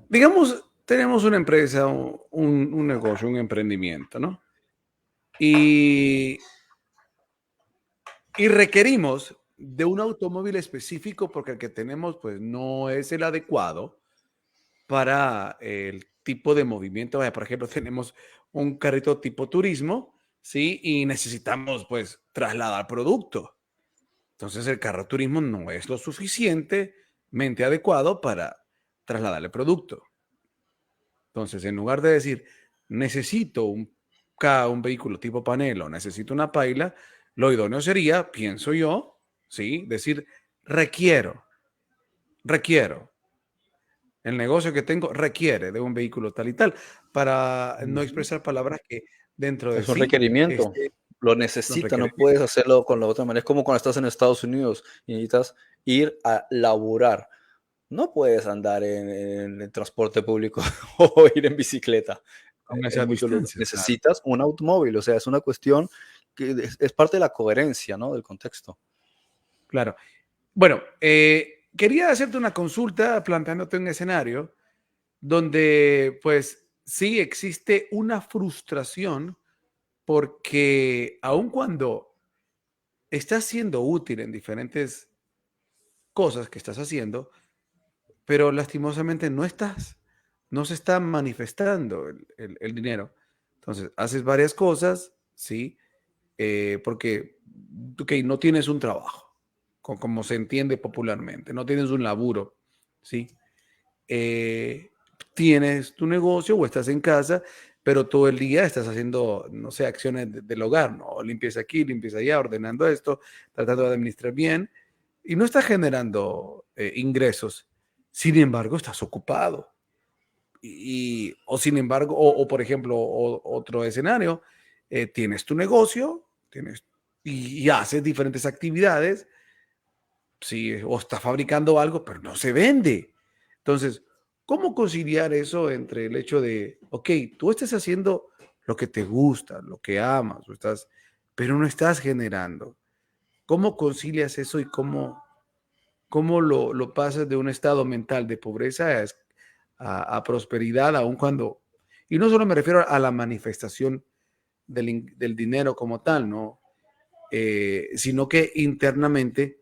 digamos, tenemos una empresa, un negocio, un emprendimiento, ¿no? Y, y requerimos de un automóvil específico porque el que tenemos pues no es el adecuado para el tipo de movimiento. Vaya, por ejemplo, tenemos un carrito tipo turismo, ¿sí? Y necesitamos pues trasladar producto. Entonces el carro turismo no es lo suficientemente adecuado para trasladar el producto. Entonces, en lugar de decir, necesito un vehículo tipo panel o necesito una paila, lo idóneo sería, pienso yo, ¿sí? Decir, requiero, requiero. El negocio que tengo requiere de un vehículo tal y tal, para no Ujú. expresar palabras que dentro de Es un sí requerimiento. Lo los necesita, no puedes requerimientos. hacerlo con la otra manera. Es como cuando estás en Estados Unidos y necesitas ir a laburar. No puedes andar en el transporte público o ir en bicicleta Con en esas muchos lugares. distancias, claro. Necesitas un automóvil, o sea, es una cuestión que es parte de la coherencia, ¿no? Del contexto. Claro. Bueno, quería hacerte una consulta planteándote un escenario donde pues sí existe una frustración porque aun cuando estás siendo útil en diferentes cosas que estás haciendo, pero lastimosamente no se está manifestando el dinero. Entonces, haces varias cosas, ¿sí? Porque, ok, no tienes un trabajo, como se entiende popularmente, no tienes un laburo, ¿sí? Eh, tienes tu negocio o estás en casa, pero todo el día estás haciendo, no sé, acciones del hogar, ¿no? Limpieza aquí, limpieza allá, ordenando esto, tratando de administrar bien, y no estás generando ingresos. Sin embargo, estás ocupado. O sin embargo, o por ejemplo, otro escenario, tienes tu negocio, y haces diferentes actividades, sí, o estás fabricando algo, pero no se vende. Entonces, ¿cómo conciliar eso entre el hecho de, ok, tú estás haciendo lo que te gusta, lo que amas, pero no estás generando? ¿Cómo concilias eso y cómo lo pasas de un estado mental de pobreza a prosperidad, aun cuando, y no solo me refiero a la manifestación del dinero como tal, ¿no? Sino que internamente,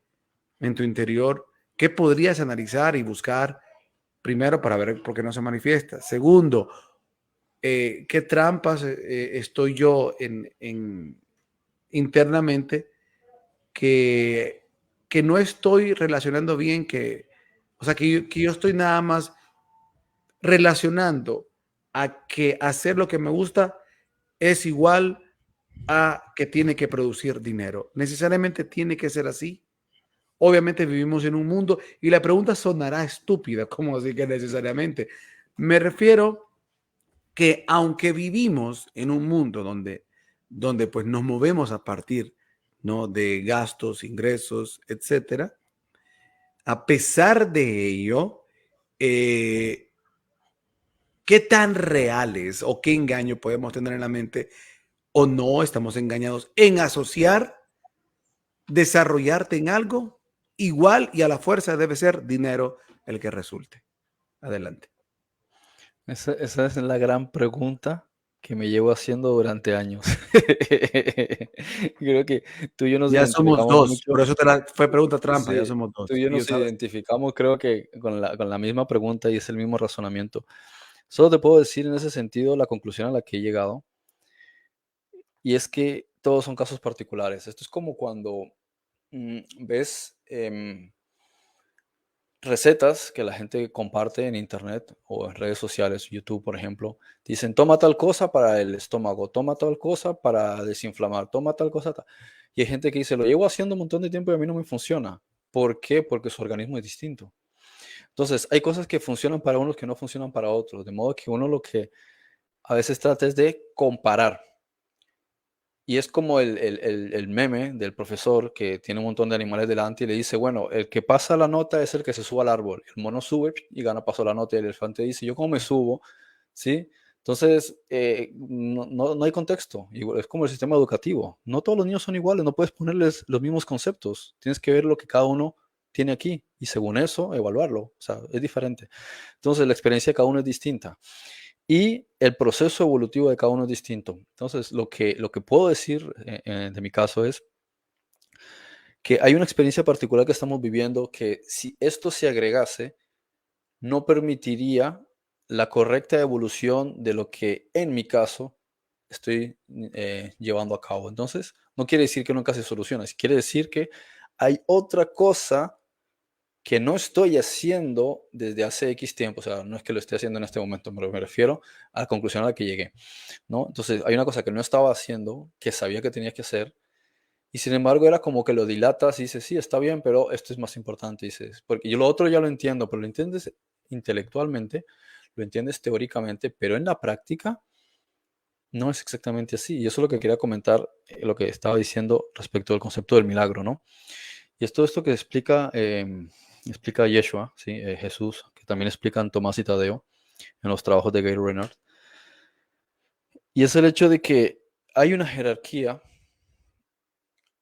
en tu interior, ¿qué podrías analizar y buscar primero para ver por qué no se manifiesta? Segundo, ¿qué trampas estoy yo internamente que, que no estoy relacionando bien, o sea, que yo estoy nada más relacionando a que hacer lo que me gusta es igual a que tiene que producir dinero? ¿Necesariamente tiene que ser así? Obviamente vivimos en un mundo y la pregunta sonará estúpida, ¿cómo así que necesariamente? Me refiero que aunque vivimos en un mundo donde pues nos movemos a partir, ¿no?, de gastos, ingresos, etcétera, a pesar de ello, eh, ¿qué tan reales o qué engaño podemos tener en la mente o no estamos engañados en asociar desarrollarte en algo igual y a la fuerza debe ser dinero el que resulte? Adelante. Esa es la gran pregunta que me llevo haciendo durante años. Creo que tú y yo nos Ya somos identificamos dos, por mucho. eso fue pregunta trampa, ya Sí, somos tú y dos. yo Y yo, nos ¿sabes? identificamos, creo que con la misma pregunta y es el mismo razonamiento. Solo te puedo decir en ese sentido la conclusión a la que he llegado, y es que todos son casos particulares. Esto es como cuando ves recetas que la gente comparte en internet o en redes sociales, YouTube, por ejemplo. Dicen, toma tal cosa para el estómago, toma tal cosa para desinflamar, toma tal cosa. Y hay gente que dice, lo llevo haciendo un montón de tiempo y a mí no me funciona. ¿Por qué? Porque su organismo es distinto. Entonces, hay cosas que funcionan para unos que no funcionan para otros. De modo que uno lo que a veces trata es de comparar. Y es como el meme del profesor que tiene un montón de animales delante y le dice, bueno, el que pasa la nota es el que se sube al árbol. El mono sube y gana, pasó la nota, y el elefante dice, ¿yo cómo me subo? ¿Sí? Entonces, no hay contexto. Igual, es como el sistema educativo. No todos los niños son iguales, no puedes ponerles los mismos conceptos. Tienes que ver lo que cada uno tiene aquí y según eso evaluarlo. O sea, es diferente. Entonces, la experiencia de cada uno es distinta. Y el proceso evolutivo de cada uno es distinto. Entonces, lo que puedo decir de mi caso es que hay una experiencia particular que estamos viviendo que si esto se agregase, no permitiría la correcta evolución de lo que en mi caso estoy llevando a cabo. Entonces, no quiere decir que nunca se solucione, quiere decir que hay otra cosa que no estoy haciendo desde hace X tiempo, o sea, no es que lo esté haciendo en este momento, pero me refiero a la conclusión a la que llegué, ¿no? Entonces, hay una cosa que no estaba haciendo, que sabía que tenía que hacer, y sin embargo era como que lo dilatas y dices, sí, está bien, pero esto es más importante, dices, porque yo lo otro ya lo entiendo, pero lo entiendes intelectualmente, lo entiendes teóricamente, pero en la práctica no es exactamente así. Y eso es lo que quería comentar, lo que estaba diciendo respecto al concepto del milagro, ¿no? Y es todo esto que explica Yeshua, ¿sí? Jesús, que también explican Tomás y Tadeo en los trabajos de Gail Renard. Y es el hecho de que hay una jerarquía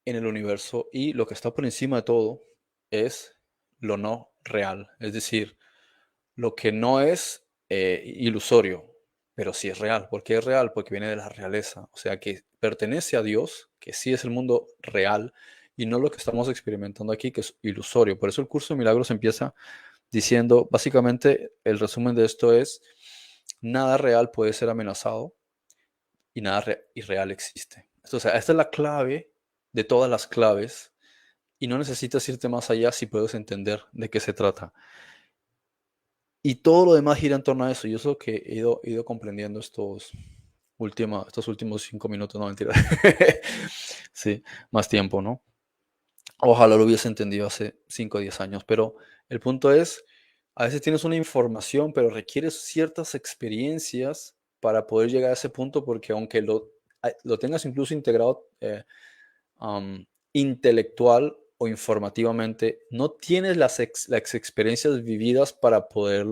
en el universo y lo que está por encima de todo es lo no real, es decir, lo que no es ilusorio, pero sí es real. ¿Por qué es real? Porque viene de la realeza, o sea que pertenece a Dios, que sí es el mundo real y no lo que estamos experimentando aquí, que es ilusorio. Por eso el curso de milagros empieza diciendo, básicamente, el resumen de esto es, nada real puede ser amenazado y nada irreal existe. O sea, esta es la clave de todas las claves y no necesitas irte más allá si puedes entender de qué se trata. Y todo lo demás gira en torno a eso. Y eso es lo que he ido comprendiendo estos últimos 5 minutos, no mentira. Sí, más tiempo, ¿no? Ojalá lo hubiese entendido hace 5 o 10 años. Pero el punto es, a veces tienes una información, pero requieres ciertas experiencias para poder llegar a ese punto, porque aunque lo tengas incluso integrado intelectual o informativamente, no tienes las experiencias vividas para poder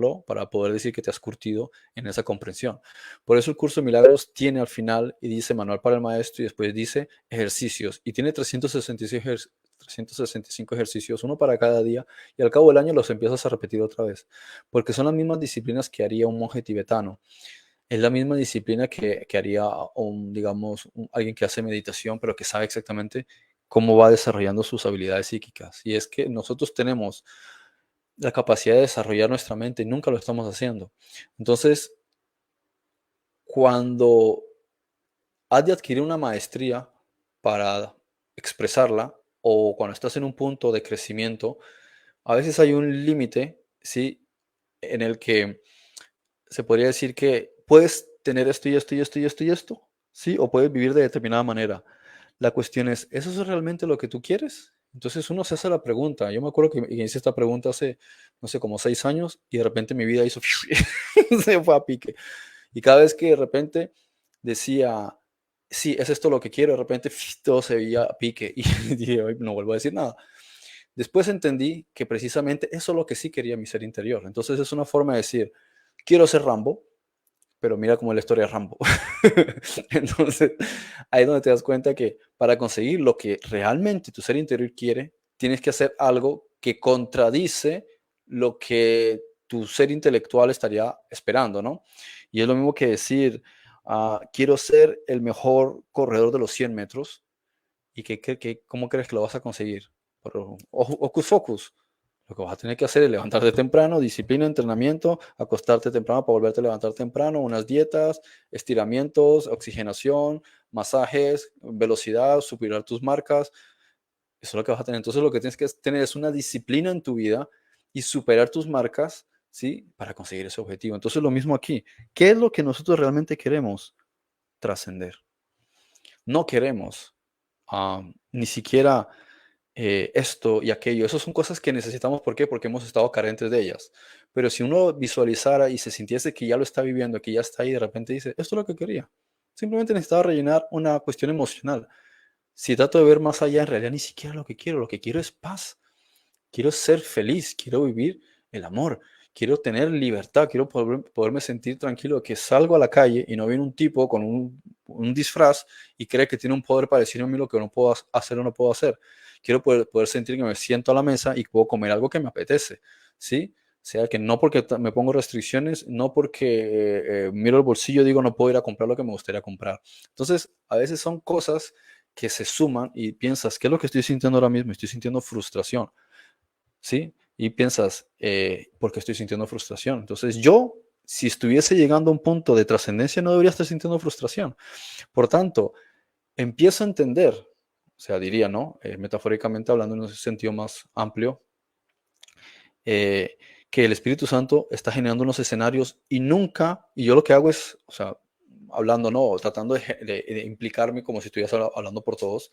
decir que te has curtido en esa comprensión. Por eso el curso de milagros tiene al final y dice manual para el maestro y después dice ejercicios y tiene 365 ejercicios, uno para cada día, y al cabo del año los empiezas a repetir otra vez, porque son las mismas disciplinas que haría un monje tibetano. Es la misma disciplina que haría alguien que hace meditación, pero que sabe exactamente cómo va desarrollando sus habilidades psíquicas. Y es que nosotros tenemos la capacidad de desarrollar nuestra mente y nunca lo estamos haciendo. Entonces, cuando has de adquirir una maestría para expresarla o cuando estás en un punto de crecimiento, a veces hay un límite, ¿sí? En el que se podría decir que puedes tener esto y esto y esto y esto y esto, ¿sí? O puedes vivir de determinada manera. La cuestión es, ¿eso es realmente lo que tú quieres? Entonces uno se hace la pregunta. Yo me acuerdo que hice esta pregunta hace, no sé, como 6 años y de repente mi vida hizo, se fue a pique. Y cada vez que de repente decía, sí, es esto lo que quiero, de repente todo se veía a pique y dije, "Ay, no vuelvo a decir nada". Después entendí que precisamente eso es lo que sí quería mi ser interior. Entonces es una forma de decir, quiero ser Rambo, pero mira cómo es la historia de Rambo. Entonces, ahí es donde te das cuenta que para conseguir lo que realmente tu ser interior quiere, tienes que hacer algo que contradice lo que tu ser intelectual estaría esperando, ¿no? Y es lo mismo que decir, quiero ser el mejor corredor de los 100 metros. ¿Y cómo crees que lo vas a conseguir? Por Hocus Focus. Lo que vas a tener que hacer es levantarte temprano, disciplina, entrenamiento, acostarte temprano para volverte a levantar temprano, unas dietas, estiramientos, oxigenación, masajes, velocidad, superar tus marcas. Eso es lo que vas a tener. Entonces lo que tienes que tener es una disciplina en tu vida y superar tus marcas, ¿sí? Para conseguir ese objetivo. Entonces lo mismo aquí. ¿Qué es lo que nosotros realmente queremos? Trascender. No queremos ni siquiera esto y aquello. Esas son cosas que necesitamos. ¿Por qué? Porque hemos estado carentes de ellas. Pero si uno visualizara y se sintiese que ya lo está viviendo, que ya está ahí, de repente dice, esto es lo que quería. Simplemente necesitaba rellenar una cuestión emocional. Si trato de ver más allá, en realidad ni siquiera lo que quiero es paz. Quiero ser feliz, quiero vivir el amor, quiero tener libertad, quiero poderme sentir tranquilo, que salgo a la calle y no viene un tipo con un disfraz y cree que tiene un poder para decirme a mí lo que no puedo hacer o no puedo hacer. Quiero poder sentir que me siento a la mesa y puedo comer algo que me apetece, ¿sí? O sea, que no porque me pongo restricciones, no porque miro el bolsillo digo no puedo ir a comprar lo que me gustaría comprar. Entonces, a veces son cosas que se suman y piensas, ¿qué es lo que estoy sintiendo ahora mismo? Estoy sintiendo frustración. ¿Sí? Y piensas, ¿por qué estoy sintiendo frustración? Entonces yo, si estuviese llegando a un punto de trascendencia, no debería estar sintiendo frustración. Por tanto, empiezo a entender, o sea, diría, ¿no? Metafóricamente hablando en un sentido más amplio, eh, que el Espíritu Santo está generando unos escenarios y nunca, y yo lo que hago es, o sea, hablando, ¿no? Tratando de implicarme como si estuviese hablando por todos,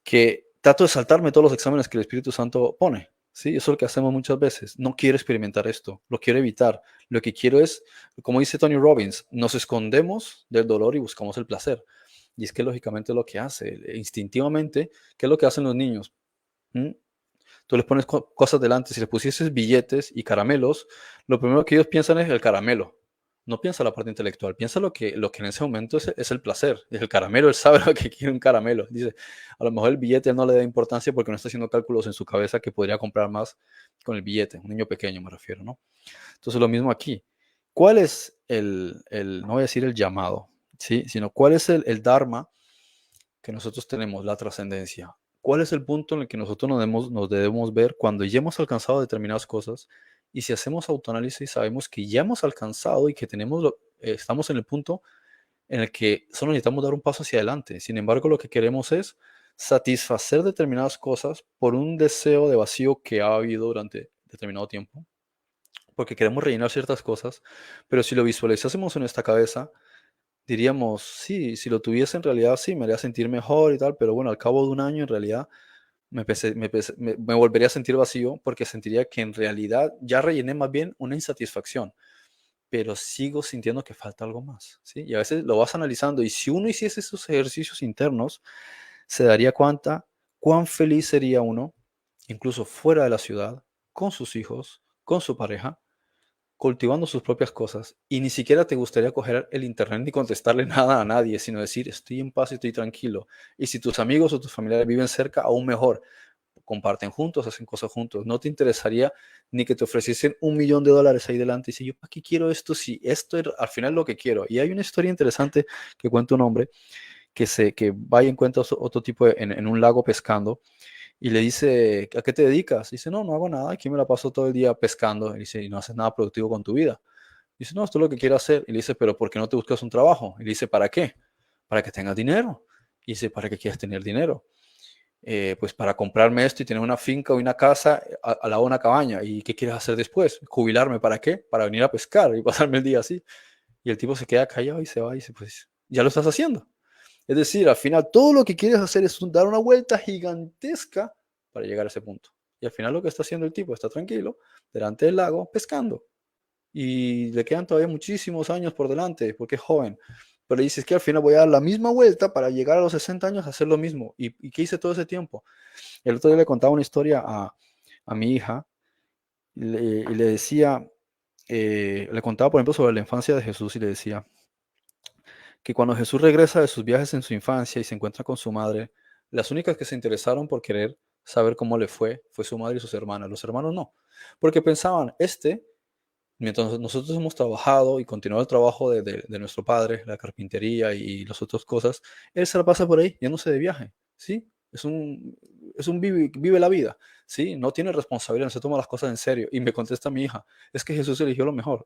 que trato de saltarme todos los exámenes que el Espíritu Santo pone. Sí, eso es lo que hacemos muchas veces. No quiero experimentar esto, lo quiero evitar. Lo que quiero es, como dice Tony Robbins, nos escondemos del dolor y buscamos el placer. Y es que lógicamente lo que hace, instintivamente, ¿qué es lo que hacen los niños? ¿Mm? Tú les pones cosas delante, si les pusieses billetes y caramelos, lo primero que ellos piensan es el caramelo. No piensa la parte intelectual, piensa lo que en ese momento es el placer. Es el caramelo, él sabe lo que quiere un caramelo. Dice, a lo mejor el billete él no le da importancia porque no está haciendo cálculos en su cabeza que podría comprar más con el billete. Un niño pequeño me refiero, ¿no? Entonces lo mismo aquí. ¿Cuál es no voy a decir el llamado, ¿sí? Sino cuál es el dharma que nosotros tenemos, la trascendencia? ¿Cuál es el punto en el que nosotros nos debemos ver cuando ya hemos alcanzado determinadas cosas? Y si hacemos autoanálisis, sabemos que ya hemos alcanzado y que estamos en el punto en el que solo necesitamos dar un paso hacia adelante. Sin embargo, lo que queremos es satisfacer determinadas cosas por un deseo de vacío que ha habido durante determinado tiempo, porque queremos rellenar ciertas cosas, pero si lo visualizásemos en nuestra cabeza, diríamos, sí, si lo tuviese en realidad, sí, me haría sentir mejor y tal, pero bueno, al cabo de un año en realidad me volvería a sentir vacío porque sentiría que en realidad ya rellené más bien una insatisfacción, pero sigo sintiendo que falta algo más, ¿sí? Y a veces lo vas analizando y si uno hiciese esos ejercicios internos, se daría cuenta cuán feliz sería uno, incluso fuera de la ciudad, con sus hijos, con su pareja, cultivando sus propias cosas y ni siquiera te gustaría coger el internet ni contestarle nada a nadie, sino decir, estoy en paz y estoy tranquilo. Y si tus amigos o tus familiares viven cerca, aún mejor, comparten juntos, hacen cosas juntos. No te interesaría ni que te ofreciesen $1.000.000 ahí delante y si yo, ¿para qué quiero esto? Si esto es al final lo que quiero. Y hay una historia interesante que cuenta un hombre que va y encuentra otro tipo en un lago pescando y le dice, ¿a qué te dedicas? Dice, no, no hago nada, aquí me la paso todo el día pescando. Y dice, y no haces nada productivo con tu vida. Dice, no, esto es lo que quiero hacer. Y le dice, pero ¿por qué no te buscas un trabajo? Y le dice, ¿para qué? Para que tengas dinero. Y dice, ¿para qué quieres tener dinero? Pues para comprarme esto y tener una finca o una casa al lado de una cabaña. ¿Y qué quieres hacer después? ¿Jubilarme para qué? Para venir a pescar y pasarme el día así. Y el tipo se queda callado y se va y dice, pues ya lo estás haciendo. Es decir, al final todo lo que quieres hacer es dar una vuelta gigantesca para llegar a ese punto. Y al final lo que está haciendo el tipo está tranquilo delante del lago pescando. Y le quedan todavía muchísimos años por delante porque es joven. Pero dices que al final voy a dar la misma vuelta para llegar a los 60 años a hacer lo mismo. ¿Y qué hice todo ese tiempo? El otro día le contaba una historia a mi hija y le decía, le contaba por ejemplo sobre la infancia de Jesús y le decía, que cuando Jesús regresa de sus viajes en su infancia y se encuentra con su madre, las únicas que se interesaron por querer saber cómo le fue su madre y sus hermanas. Los hermanos no, porque pensaban, mientras nosotros hemos trabajado y continuado el trabajo de nuestro padre, la carpintería y las otras cosas, él se la pasa por ahí, yéndose de viaje, ¿sí? Es un vive la vida, ¿sí? No tiene responsabilidad, no se toma las cosas en serio. Y me contesta mi hija, es que Jesús eligió lo mejor.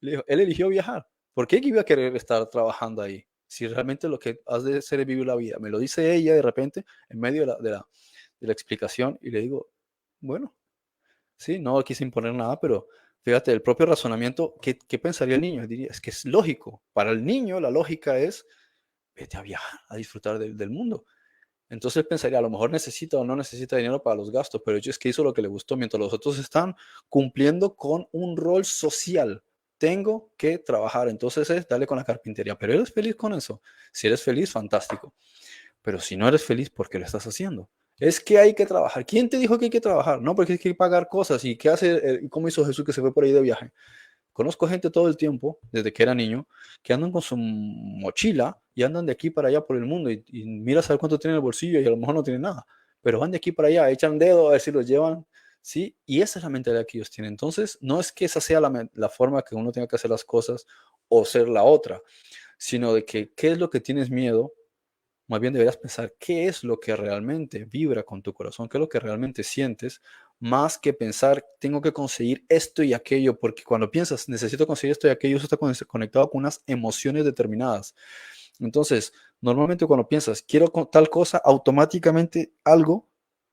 Le digo, él eligió viajar. ¿Por qué iba a querer estar trabajando ahí? Si realmente lo que has de hacer es vivir la vida. Me lo dice ella de repente, en medio de la explicación, y le digo, bueno, sí, no quise imponer nada, pero fíjate, el propio razonamiento, ¿qué pensaría el niño? Diría, es que es lógico. Para el niño, la lógica es, vete a viajar, a disfrutar del mundo. Entonces él pensaría, a lo mejor necesita o no necesita dinero para los gastos, pero es que hizo lo que le gustó, mientras los otros están cumpliendo con un rol social. Tengo que trabajar, entonces es darle con la carpintería, pero eres feliz con eso. Si eres feliz, fantástico. Pero si no eres feliz, ¿por qué lo estás haciendo? Es que hay que trabajar. ¿Quién te dijo que hay que trabajar? No, porque hay que pagar cosas. ¿Y qué hace? ¿Cómo hizo Jesús que se fue por ahí de viaje? Conozco gente todo el tiempo, desde que era niño, que andan con su mochila y andan de aquí para allá por el mundo y mira a saber cuánto tienen en el bolsillo y a lo mejor no tienen nada, pero van de aquí para allá, echan dedo a ver si los llevan, ¿sí? Y esa es la mentalidad que ellos tienen. Entonces, no es que esa sea la forma que uno tenga que hacer las cosas o ser la otra, sino de que qué es lo que tienes miedo. Más bien deberías pensar qué es lo que realmente vibra con tu corazón, qué es lo que realmente sientes, más que pensar, tengo que conseguir esto y aquello, porque cuando piensas, necesito conseguir esto y aquello, eso está conectado con unas emociones determinadas. Entonces, normalmente cuando piensas, quiero tal cosa, automáticamente algo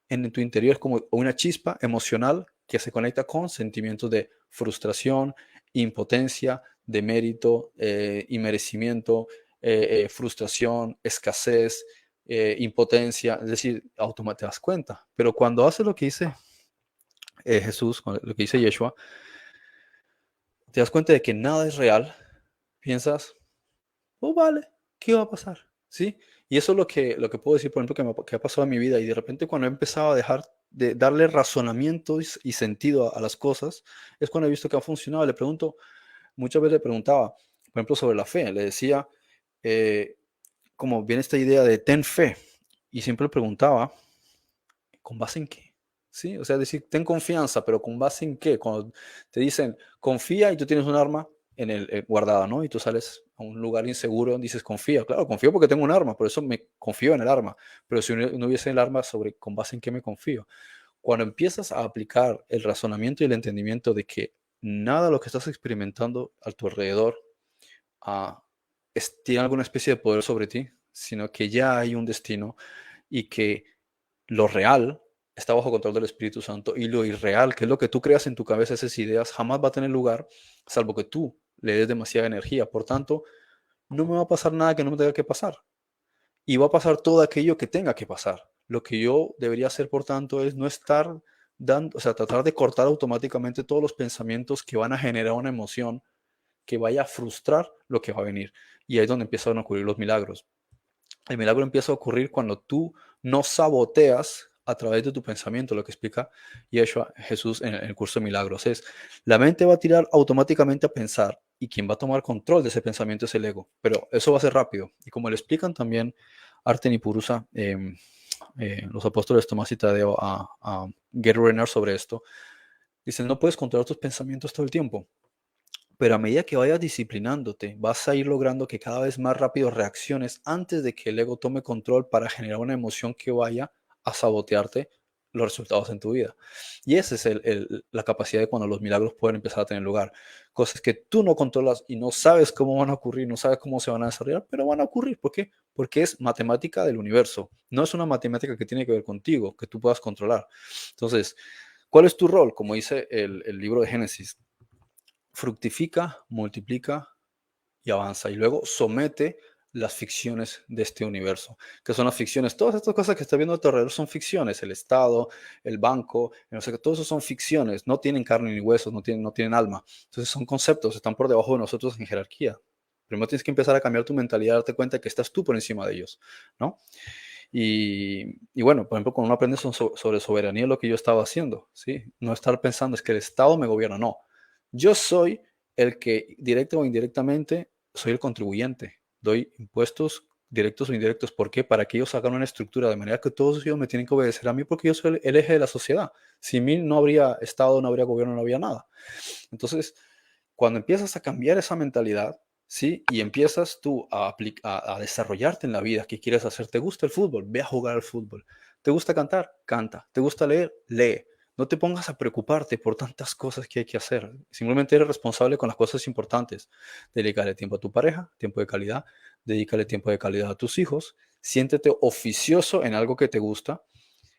en tu interior es como una chispa emocional que se conecta con sentimientos de frustración, impotencia, demérito, inmerecimiento, frustración, escasez, impotencia, es decir, te das cuenta. Pero cuando haces lo que dice Jesús, lo que dice Yeshua, te das cuenta de que nada es real, piensas, oh, vale, ¿qué va a pasar? ¿Sí? Y eso es lo que puedo decir, por ejemplo, que ha pasado en mi vida. Y de repente cuando he empezado a dejar de darle razonamiento y sentido a las cosas, es cuando he visto que ha funcionado. Le pregunto, muchas veces le preguntaba, por ejemplo, sobre la fe. Le decía, como viene esta idea de ten fe. Y siempre le preguntaba, ¿con base en qué? ¿Sí? O sea, decir, ten confianza, pero ¿con base en qué? Cuando te dicen, confía y tú tienes un arma guardada, ¿no? Y tú sales a un lugar inseguro, dices, confía. Claro, confío porque tengo un arma, por eso me confío en el arma. Pero si no hubiese el arma, sobre con base en qué me confío. Cuando empiezas a aplicar el razonamiento y el entendimiento de que nada de lo que estás experimentando a tu alrededor tiene alguna especie de poder sobre ti, sino que ya hay un destino y que lo real está bajo control del Espíritu Santo y lo irreal, que es lo que tú creas en tu cabeza, esas ideas, jamás va a tener lugar, salvo que tú le des demasiada energía. Por tanto, no me va a pasar nada que no me tenga que pasar. Y va a pasar todo aquello que tenga que pasar. Lo que yo debería hacer, por tanto, es no estar dando, o sea, tratar de cortar automáticamente todos los pensamientos que van a generar una emoción que vaya a frustrar lo que va a venir. Y ahí es donde empiezan a ocurrir los milagros. El milagro empieza a ocurrir cuando tú no saboteas a través de tu pensamiento, lo que explica Yeshua, Jesús en el curso de milagros. Es, la mente va a tirar automáticamente a pensar y quien va a tomar control de ese pensamiento es el ego. Pero eso va a ser rápido. Y como le explican también Arten y Purusa, los apóstoles Tomás y Tadeo a Gary Renner sobre esto, dicen, no puedes controlar tus pensamientos todo el tiempo. Pero a medida que vayas disciplinándote, vas a ir logrando que cada vez más rápido reacciones antes de que el ego tome control para generar una emoción que vaya a sabotearte los resultados en tu vida. Y esa es la capacidad de cuando los milagros pueden empezar a tener lugar. Cosas que tú no controlas y no sabes cómo van a ocurrir, no sabes cómo se van a desarrollar, pero van a ocurrir. ¿Por qué? Porque es matemática del universo. No es una matemática que tiene que ver contigo, que tú puedas controlar. Entonces, ¿cuál es tu rol? Como dice el libro de Génesis, fructifica, multiplica y avanza. Y luego somete las ficciones de este universo. ¿Qué son las ficciones? Todas estas cosas que está viendo a tu alrededor son ficciones. El Estado, el banco, no sé qué, todo eso son ficciones. No tienen carne ni huesos, no tienen alma. Entonces son conceptos, están por debajo de nosotros en jerarquía. Primero tienes que empezar a cambiar tu mentalidad, darte cuenta que estás tú por encima de ellos, ¿no? Y bueno, por ejemplo, cuando uno aprende sobre soberanía, lo que yo estaba haciendo, ¿sí? No estar pensando es que el Estado me gobierna, no. Yo soy el que, directo o indirectamente, soy el contribuyente. Doy impuestos directos o indirectos. ¿Por qué? Para que ellos hagan una estructura de manera que todos ellos me tienen que obedecer a mí porque yo soy el eje de la sociedad. Sin mí no habría Estado, no habría gobierno, no habría nada. Entonces, cuando empiezas a cambiar esa mentalidad, ¿sí? Y empiezas tú a desarrollarte en la vida, ¿qué quieres hacer? ¿Te gusta el fútbol? Ve a jugar al fútbol. ¿Te gusta cantar? Canta. ¿Te gusta leer? Lee. No te pongas a preocuparte por tantas cosas que hay que hacer. Simplemente eres responsable con las cosas importantes. Dedícale tiempo a tu pareja, tiempo de calidad. Dedícale tiempo de calidad a tus hijos. Siéntete oficioso en algo que te gusta,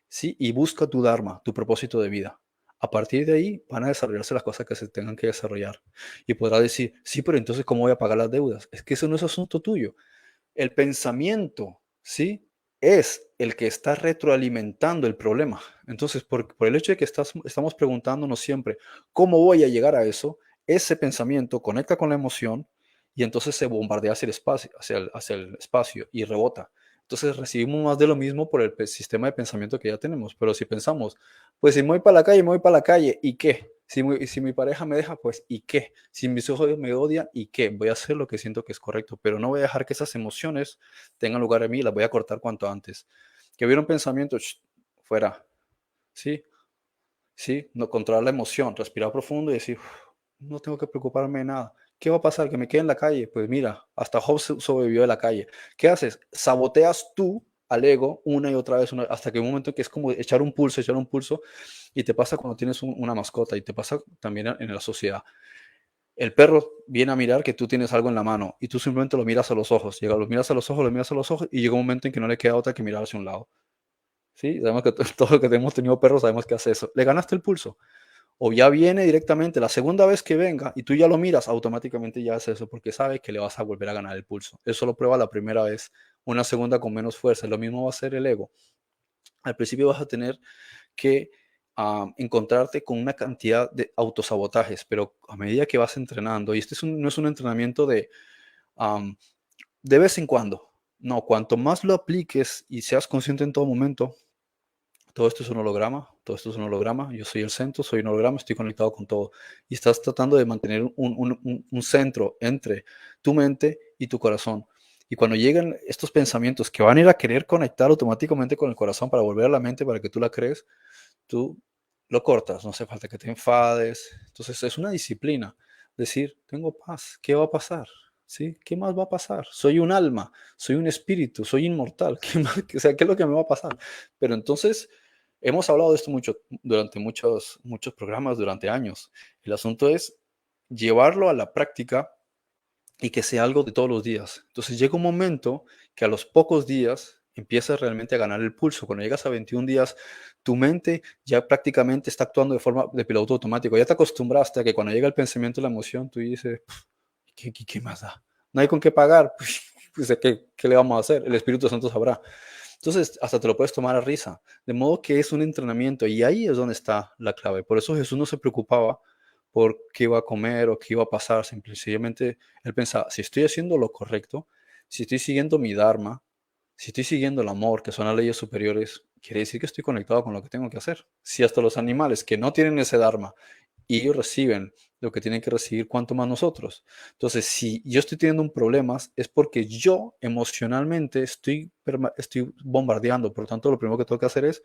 ¿sí? Y busca tu dharma, tu propósito de vida. A partir de ahí van a desarrollarse las cosas que se tengan que desarrollar. Y podrás decir, sí, pero entonces, ¿cómo voy a pagar las deudas? Es que eso no es asunto tuyo. El pensamiento, ¿sí? Es el que está retroalimentando el problema. Entonces, por el hecho de que estamos preguntándonos siempre, ¿cómo voy a llegar a eso? Ese pensamiento conecta con la emoción y entonces se bombardea hacia el espacio, hacia el espacio y rebota. Entonces recibimos más de lo mismo por el sistema de pensamiento que ya tenemos. Pero si pensamos, pues si me voy para la calle, me voy para la calle, ¿y qué? Si mi pareja me deja, pues ¿y qué? Si mis hijos me odian, ¿y qué? Voy a hacer lo que siento que es correcto, pero no voy a dejar que esas emociones tengan lugar en mí, las voy a cortar cuanto antes. Que hubiera un pensamiento, fuera, ¿sí? ¿Sí? No controlar la emoción, respirar profundo y decir, no tengo que preocuparme de nada. ¿Qué va a pasar? ¿Que me quede en la calle? Pues mira, hasta Job sobrevivió de la calle. ¿Qué haces? Saboteas tú al ego una y otra vez, hasta que un momento que es como echar un pulso, y te pasa cuando tienes una mascota y te pasa también en la sociedad. El perro viene a mirar que tú tienes algo en la mano y tú simplemente lo miras a los ojos. Lo miras a los ojos, lo miras a los ojos y llega un momento en que no le queda otra que mirar hacia un lado. ¿Sí? Sabemos que todos los que hemos tenido perros sabemos que hace eso. Le ganaste el pulso. O ya viene directamente la segunda vez que venga y tú ya lo miras, automáticamente ya hace eso porque sabe que le vas a volver a ganar el pulso. Eso lo prueba la primera vez una segunda con menos fuerza. Lo mismo va a ser el ego. Al principio vas a tener que encontrarte con una cantidad de autosabotajes, pero a medida que vas entrenando, y este no es un entrenamiento de vez en cuando, no, cuanto más lo apliques y seas consciente en todo momento, todo esto es un holograma, todo esto es un holograma, yo soy el centro, soy un holograma, estoy conectado con todo. Y estás tratando de mantener un centro entre tu mente y tu corazón. Y cuando llegan estos pensamientos que van a ir a querer conectar automáticamente con el corazón para volver a la mente para que tú la crees, tú lo cortas, no hace falta que te enfades. Entonces es una disciplina. Decir, tengo paz, ¿qué va a pasar? ¿Sí? ¿Qué más va a pasar? Soy un alma, soy un espíritu, soy inmortal. ¿Qué más? O sea, ¿qué es lo que me va a pasar? Pero entonces, hemos hablado de esto mucho durante muchos programas, durante años. El asunto es llevarlo a la práctica y que sea algo de todos los días. Entonces llega un momento que a los pocos días empiezas realmente a ganar el pulso. Cuando llegas a 21 días, tu mente ya prácticamente está actuando de forma de piloto automático. Ya te acostumbraste a que cuando llega el pensamiento, la emoción, tú dices, ¿qué más da? No hay con qué pagar. Pues, ¿qué le vamos a hacer? El Espíritu Santo sabrá. Entonces, hasta te lo puedes tomar a risa. De modo que es un entrenamiento y ahí es donde está la clave. Por eso Jesús no se preocupaba por qué iba a comer o qué iba a pasar. Simplemente él pensaba, si estoy haciendo lo correcto, si estoy siguiendo mi Dharma, si estoy siguiendo el amor, que son las leyes superiores, quiere decir que estoy conectado con lo que tengo que hacer. Si hasta los animales que no tienen ese Dharma y ellos reciben lo que tienen que recibir, ¿cuánto más nosotros? Entonces, si yo estoy teniendo un problema, es porque yo emocionalmente estoy bombardeando. Por lo tanto, lo primero que tengo que hacer es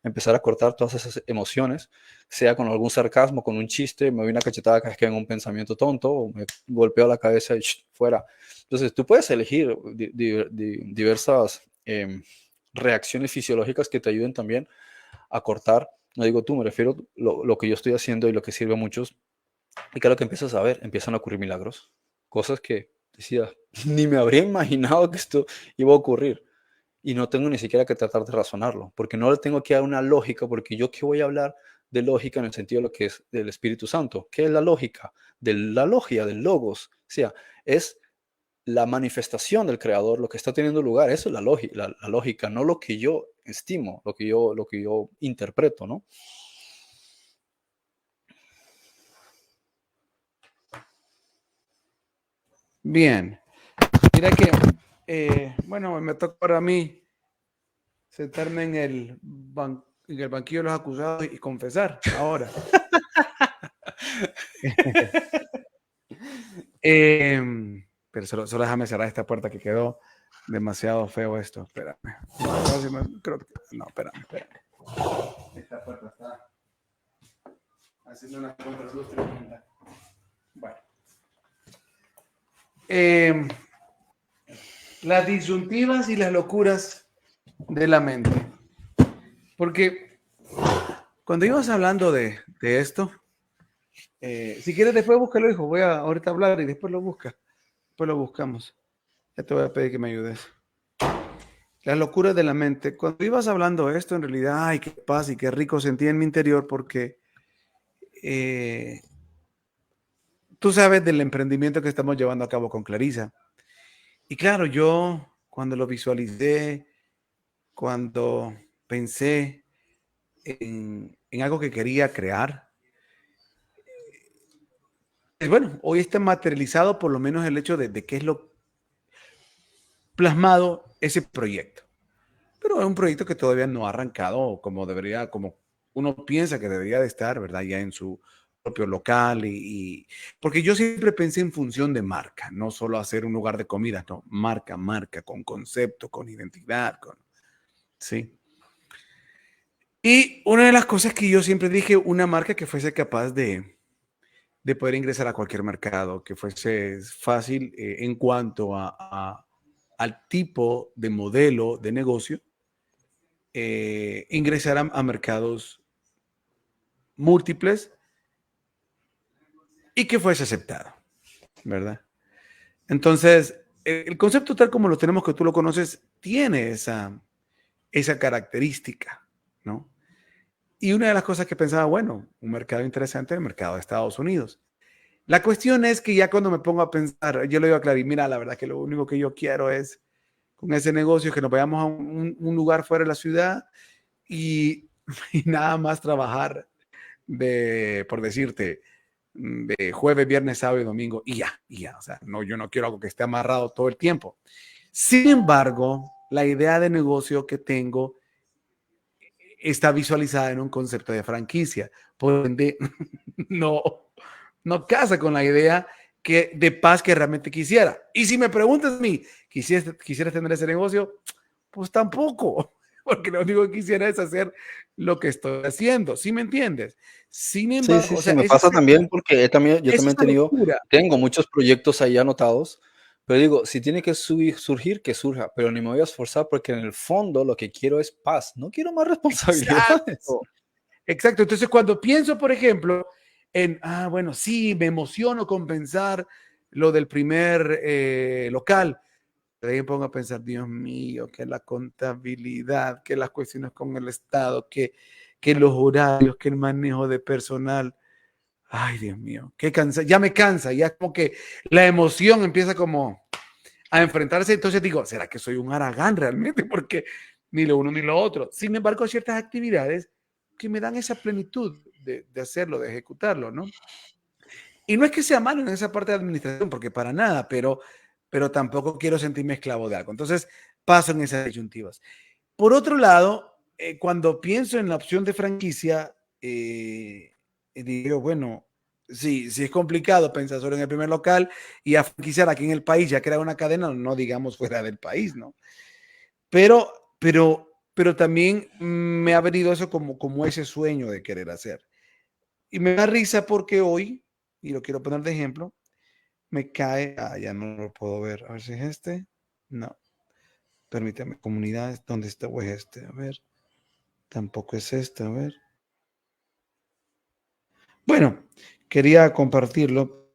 empezar a cortar todas esas emociones, sea con algún sarcasmo, con un chiste, me doy una cachetada cada vez que venga un pensamiento tonto, o me golpeo la cabeza y fuera. Entonces, tú puedes elegir diversas reacciones fisiológicas que te ayuden también a cortar. No digo tú, me refiero a lo que yo estoy haciendo y lo que sirve a muchos. Y claro que empiezas a ver, empiezan a ocurrir milagros. Cosas que decía, ni me habría imaginado que esto iba a ocurrir. Y no tengo ni siquiera que tratar de razonarlo, porque no le tengo que dar una lógica, porque yo qué voy a hablar de lógica en el sentido de lo que es del Espíritu Santo. ¿Qué es la lógica? De la logia, del logos. O sea, es la manifestación del creador, lo que está teniendo lugar. Eso es la lógica, no lo que yo estimo, lo que yo interpreto, ¿no? Bien. Mira que, bueno, me toca para mí sentarme en el banquillo de los acusados y confesar ahora. Pero solo déjame cerrar esta puerta que quedó demasiado feo esto. Espérame. No, espérame. Esta puerta está haciendo una contraluz tremenda. Bueno. Las disyuntivas y las locuras de la mente. Porque cuando ibas hablando de esto, si quieres después búscalo, hijo. Voy a ahorita hablar y después lo busca. Después lo buscamos. Ya te voy a pedir que me ayudes. Las locuras de la mente. Cuando ibas hablando de esto, en realidad, ay, qué paz y qué rico sentí en mi interior porque tú sabes del emprendimiento que estamos llevando a cabo con Clarisa. Y claro, yo cuando lo visualicé, cuando pensé en algo que quería crear, bueno, hoy está materializado por lo menos el hecho de qué es lo plasmado ese proyecto. Pero es un proyecto que todavía no ha arrancado como debería, como uno piensa que debería de estar, ¿verdad? Ya en su propio local porque yo siempre pensé en función de marca, no solo hacer un lugar de comida, no, marca, con concepto, con identidad, sí. Y una de las cosas que yo siempre dije, una marca que fuese capaz de poder ingresar a cualquier mercado, que fuese fácil en cuanto al tipo de modelo de negocio, ingresar a mercados múltiples y que fuese aceptado, ¿verdad? Entonces, el concepto tal como lo tenemos, que tú lo conoces, tiene esa característica, ¿no? Y una de las cosas que pensaba, bueno, un mercado interesante es el mercado de Estados Unidos. La cuestión es que ya cuando me pongo a pensar, yo le digo a Clary, mira, la verdad que lo único que yo quiero es con ese negocio, que nos vayamos a un lugar fuera de la ciudad y, y nada más trabajar por decirte, de jueves, viernes, sábado y domingo y ya. O sea, no, yo no quiero algo que esté amarrado todo el tiempo. Sin embargo, la idea de negocio que tengo está visualizada en un concepto de franquicia. Por ende, no, no casa con la idea de paz que realmente quisiera. Y si me preguntas a mí, ¿quisiera tener ese negocio? Pues tampoco, porque lo único que quisiera es hacer lo que estoy haciendo. ¿Sí me entiendes? Sin Sí, sí, embargo, o sí, sea, me pasa también porque yo es también he esa tenido, locura. tengo muchos proyectos ahí anotados, pero digo, si tiene que surgir, que surja, pero ni me voy a esforzar porque en el fondo lo que quiero es paz, no quiero más responsabilidades. Exacto. Exacto. Entonces, cuando pienso, por ejemplo, bueno, sí, me emociono con pensar lo del primer local. De ahí me pongo a pensar, Dios mío, que la contabilidad, que las cuestiones con el Estado, que los horarios, que el manejo de personal. Ay, Dios mío, qué cansa, ya me cansa, ya como que la emoción empieza como a enfrentarse. Entonces digo, ¿será que soy un haragán realmente? Porque ni lo uno ni lo otro. Sin embargo, hay ciertas actividades que me dan esa plenitud de hacerlo, de ejecutarlo, ¿no? Y no es que sea malo en esa parte de administración, porque para nada, pero tampoco quiero sentirme esclavo de algo. Entonces, paso en esas disyuntivas. Por otro lado, cuando pienso en la opción de franquicia, digo, bueno, sí es complicado pensar solo en el primer local y a franquiciar aquí en el país, ya crear una cadena, no digamos fuera del país, ¿no? Pero, pero también me ha venido eso como ese sueño de querer hacer. Y me da risa porque hoy, y lo quiero poner de ejemplo, me cae, ya no lo puedo ver, a ver si es este, no, permítame, comunidades, ¿dónde está? O es este, a ver, tampoco es este, a ver. Bueno, quería compartirlo.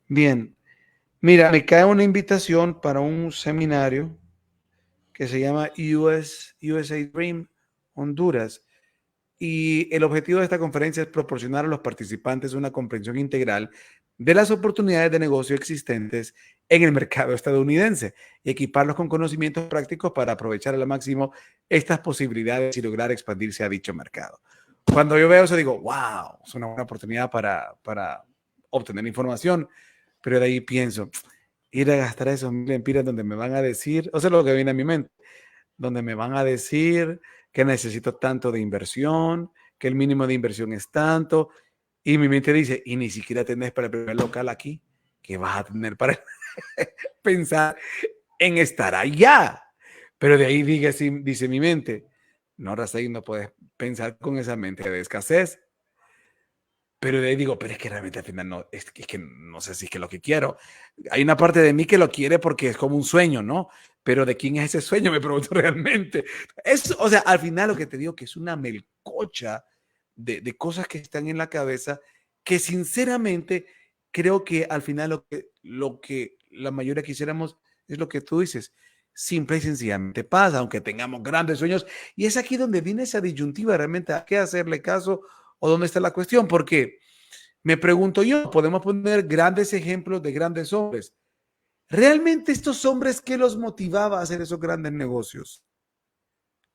Bien, mira, me cae una invitación para un seminario que se llama USA Dream Honduras. Y el objetivo de esta conferencia es proporcionar a los participantes una comprensión integral de las oportunidades de negocio existentes en el mercado estadounidense y equiparlos con conocimientos prácticos para aprovechar al máximo estas posibilidades y lograr expandirse a dicho mercado. Cuando yo veo eso digo, wow, es una buena oportunidad para obtener información, pero de ahí pienso, ir a gastar esos 1,000 lempiras donde me van a decir, o sea, lo que viene a mi mente, donde me van a decir que necesito tanto de inversión, que el mínimo de inversión es tanto, y mi mente dice, y ni siquiera tenés para el primer local aquí, que vas a tener para pensar en estar allá. Pero de ahí dice mi mente, no, Rafael, no puedes pensar con esa mente de escasez. Pero de ahí digo, pero es que realmente al final no, es que no sé si es que lo que quiero. Hay una parte de mí que lo quiere porque es como un sueño, ¿no? Pero ¿de quién es ese sueño? Me pregunto realmente. O sea, al final lo que te digo que es una melcocha de cosas que están en la cabeza que sinceramente creo que al final lo que la mayoría quisiéramos es lo que tú dices. Simple y sencillamente pasa, aunque tengamos grandes sueños. Y es aquí donde viene esa disyuntiva realmente a qué hacerle caso o dónde está la cuestión, porque me pregunto yo, podemos poner grandes ejemplos de grandes hombres. ¿Realmente estos hombres qué los motivaba a hacer esos grandes negocios?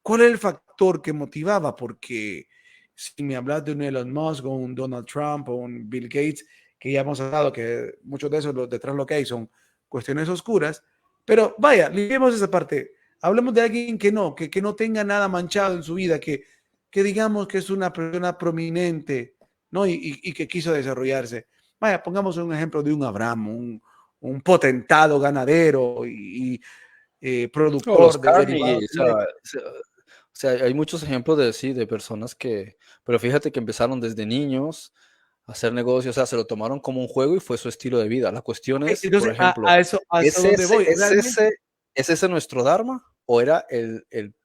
¿Cuál era el factor que motivaba? Porque si me hablas de un Elon Musk o un Donald Trump o un Bill Gates, que ya hemos hablado que muchos de esos detrás lo que hay son cuestiones oscuras, pero vaya, limpiemos esa parte. Hablemos de alguien que no tenga nada manchado en su vida, que digamos que es una persona prominente, ¿no? Y que quiso desarrollarse. Vaya, pongamos un ejemplo de un Abraham, un potentado ganadero y O los productor de derivados Carnegie, de leche. o sea, hay muchos ejemplos de sí, de personas pero fíjate que empezaron desde niños a hacer negocios, o sea, se lo tomaron como un juego y fue su estilo de vida. La cuestión Ok, es, por entonces, ejemplo, a eso ¿es donde ese, voy. es Realmente, ese, es ese nuestro Dharma o era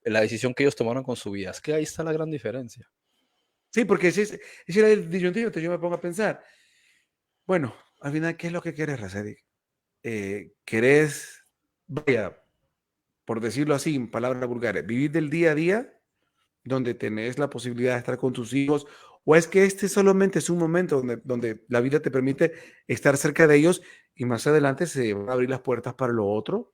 la decisión que ellos tomaron con su vida? Es que ahí está la gran diferencia. sí, porque si era el disyuntivo, entonces yo me pongo a pensar, bueno, al final, ¿qué es lo que quieres, Racedik? ¿Querés, vaya, por decirlo así, en palabras vulgares, vivir del día a día, donde tenés la posibilidad de estar con tus hijos, o es que este solamente es un momento donde la vida te permite estar cerca de ellos y más adelante se van a abrir las puertas para lo otro.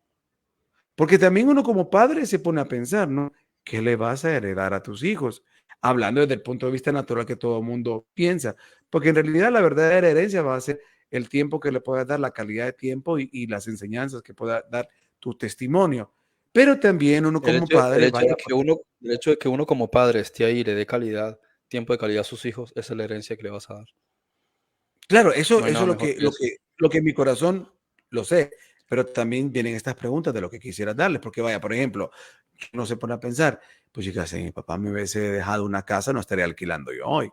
Porque también uno como padre se pone a pensar, ¿no? ¿Qué le vas a heredar a tus hijos? Hablando desde el punto de vista natural que todo el mundo piensa. Porque en realidad la verdadera herencia va a ser el tiempo que le puedas dar, la calidad de tiempo y las enseñanzas que pueda dar tu testimonio. Pero también uno como padre vaya. El hecho de que uno como padre esté ahí y le dé calidad, tiempo de calidad a sus hijos, esa es la herencia que le vas a dar. Claro, eso No hay es nada lo mejor que, que eso. lo que en mi corazón lo sé, pero también vienen estas preguntas de lo que quisieras darles, porque vaya, por ejemplo, uno se pone a pensar, pues chicas, si mi papá me hubiese dejado una casa, no estaría alquilando yo hoy,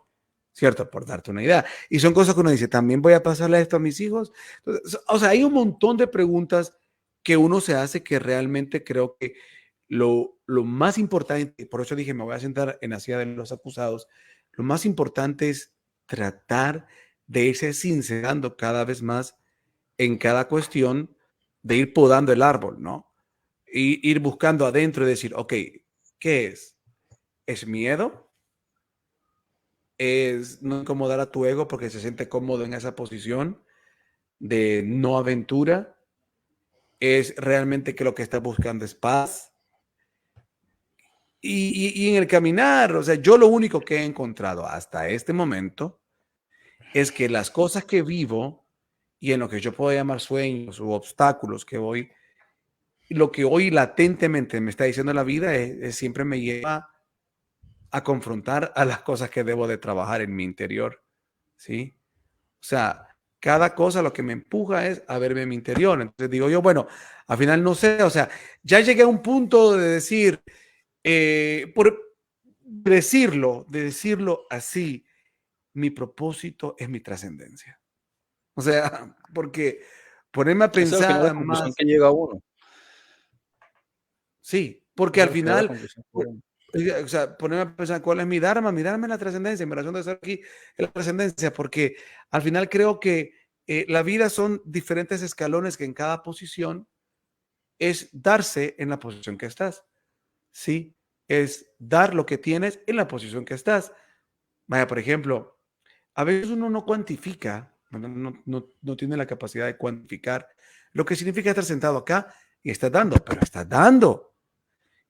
¿cierto? Por darte una idea. Y son cosas que uno dice, ¿también voy a pasarle esto a mis hijos? Entonces, o sea, hay un montón de preguntas que uno se hace que realmente creo que lo más importante, por eso dije, me voy a sentar en la silla de los acusados, lo más importante es tratar de irse sincerando cada vez más en cada cuestión, de ir podando el árbol, ¿no? Y ir buscando adentro y decir, ok, ¿qué es? ¿Es miedo? ¿Es no incomodar a tu ego porque se siente cómodo en esa posición de no aventura? ¿Es realmente que lo que estás buscando es paz? Y en el caminar, o sea, yo lo único que he encontrado hasta este momento es que las cosas que vivo y en lo que yo puedo llamar sueños u obstáculos que voy, lo que hoy latentemente me está diciendo la vida siempre me lleva a confrontar a las cosas que debo de trabajar en mi interior, ¿sí? O sea, cada cosa lo que me empuja es a verme en mi interior. Entonces digo yo, bueno, al final no sé, o sea, ya llegué a un punto de decir, por de decirlo así, mi propósito es mi trascendencia. O sea, porque ponerme a Esa es al final la pensar conclusión más, que llega uno. sí, porque Esa al es al final la final, conclusión que llega uno. o sea, ponerme a pensar cuál es mi dharma. Mi dharma es la trascendencia, mi razón de estar aquí es la trascendencia, porque al final creo que la vida son diferentes escalones que en cada posición es darse en la posición que estás, ¿sí? Es dar lo que tienes en la posición que estás. Vaya, por ejemplo, a veces uno no cuantifica, no tiene la capacidad de cuantificar lo que significa estar sentado acá y estás dando, pero estás dando.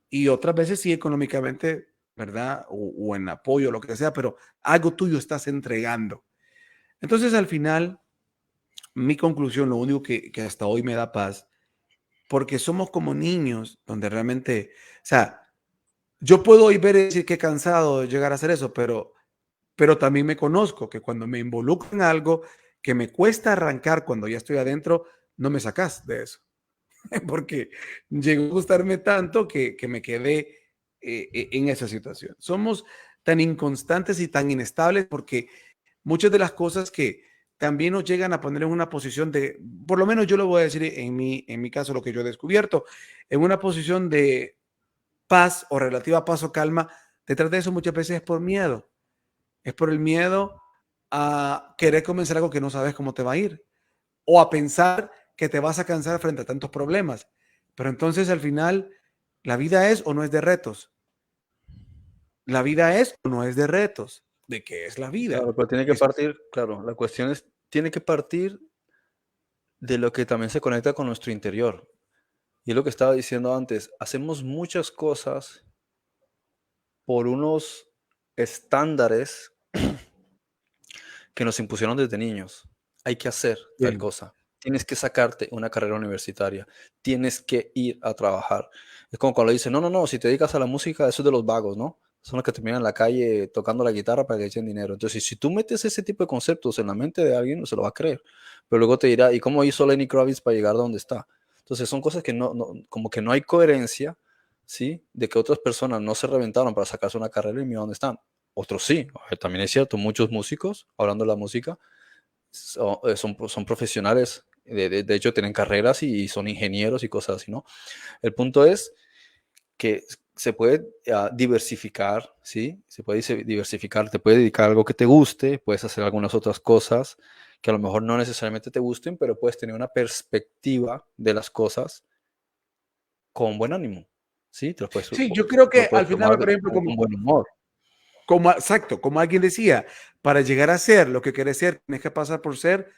Y otras veces sí económicamente, ¿verdad? O en apoyo, lo que sea, pero algo tuyo estás entregando. Entonces, al final, mi conclusión, lo único que hasta hoy me da paz, porque somos como niños, donde realmente, o sea, yo puedo hoy ver y decir que he cansado de llegar a hacer eso, pero también me conozco que cuando me involucro en algo que me cuesta arrancar cuando ya estoy adentro, no me sacas de eso. Porque llegó a gustarme tanto que me quedé en esa situación. Somos tan inconstantes y tan inestables porque muchas de las cosas que también nos llegan a poner en una posición de, por lo menos yo lo voy a decir en mi caso, lo que yo he descubierto, en una posición de paz o relativa paz o calma, detrás de eso muchas veces es por miedo. Es por el miedo a querer comenzar algo que no sabes cómo te va a ir o a pensar que te vas a cansar frente a tantos problemas. Pero entonces al final, ¿la vida es o no es de retos? ¿La vida es o no es de retos? ¿De qué es la vida? Claro, pero tiene que Es, partir, claro, la cuestión es, tiene que partir de lo que también se conecta con nuestro interior. Y es lo que estaba diciendo antes, hacemos muchas cosas por unos estándares que nos impusieron desde niños. Hay que hacer tal bien. cosa. Tienes que sacarte una carrera universitaria. Tienes que ir a trabajar. Es como cuando dicen, no, no, no, si te dedicas a la música, eso es de los vagos, ¿no? Son los que terminan en la calle tocando la guitarra para que echen dinero. Entonces, si tú metes ese tipo de conceptos en la mente de alguien, no se lo va a creer. Pero luego te dirá, ¿y cómo hizo Lenny Kravitz para llegar a donde está? Entonces, son cosas que como que no hay coherencia, ¿sí? De que otras personas no se reventaron para sacarse una carrera y mira dónde están. Otros sí, también es cierto, muchos músicos, hablando de la música, son profesionales, de hecho tienen carreras y son ingenieros y cosas así, ¿no? El punto es que se puede diversificar, ¿sí? Se puede diversificar, te puedes dedicar a algo que te guste, puedes hacer algunas otras cosas que a lo mejor no necesariamente te gusten, pero puedes tener una perspectiva de las cosas con buen ánimo, ¿sí? Sí, yo creo Lo que al puedes final, tomar por ejemplo, con buen humor. exacto, como alguien decía, para llegar a ser lo que quieres ser, tienes que pasar por ser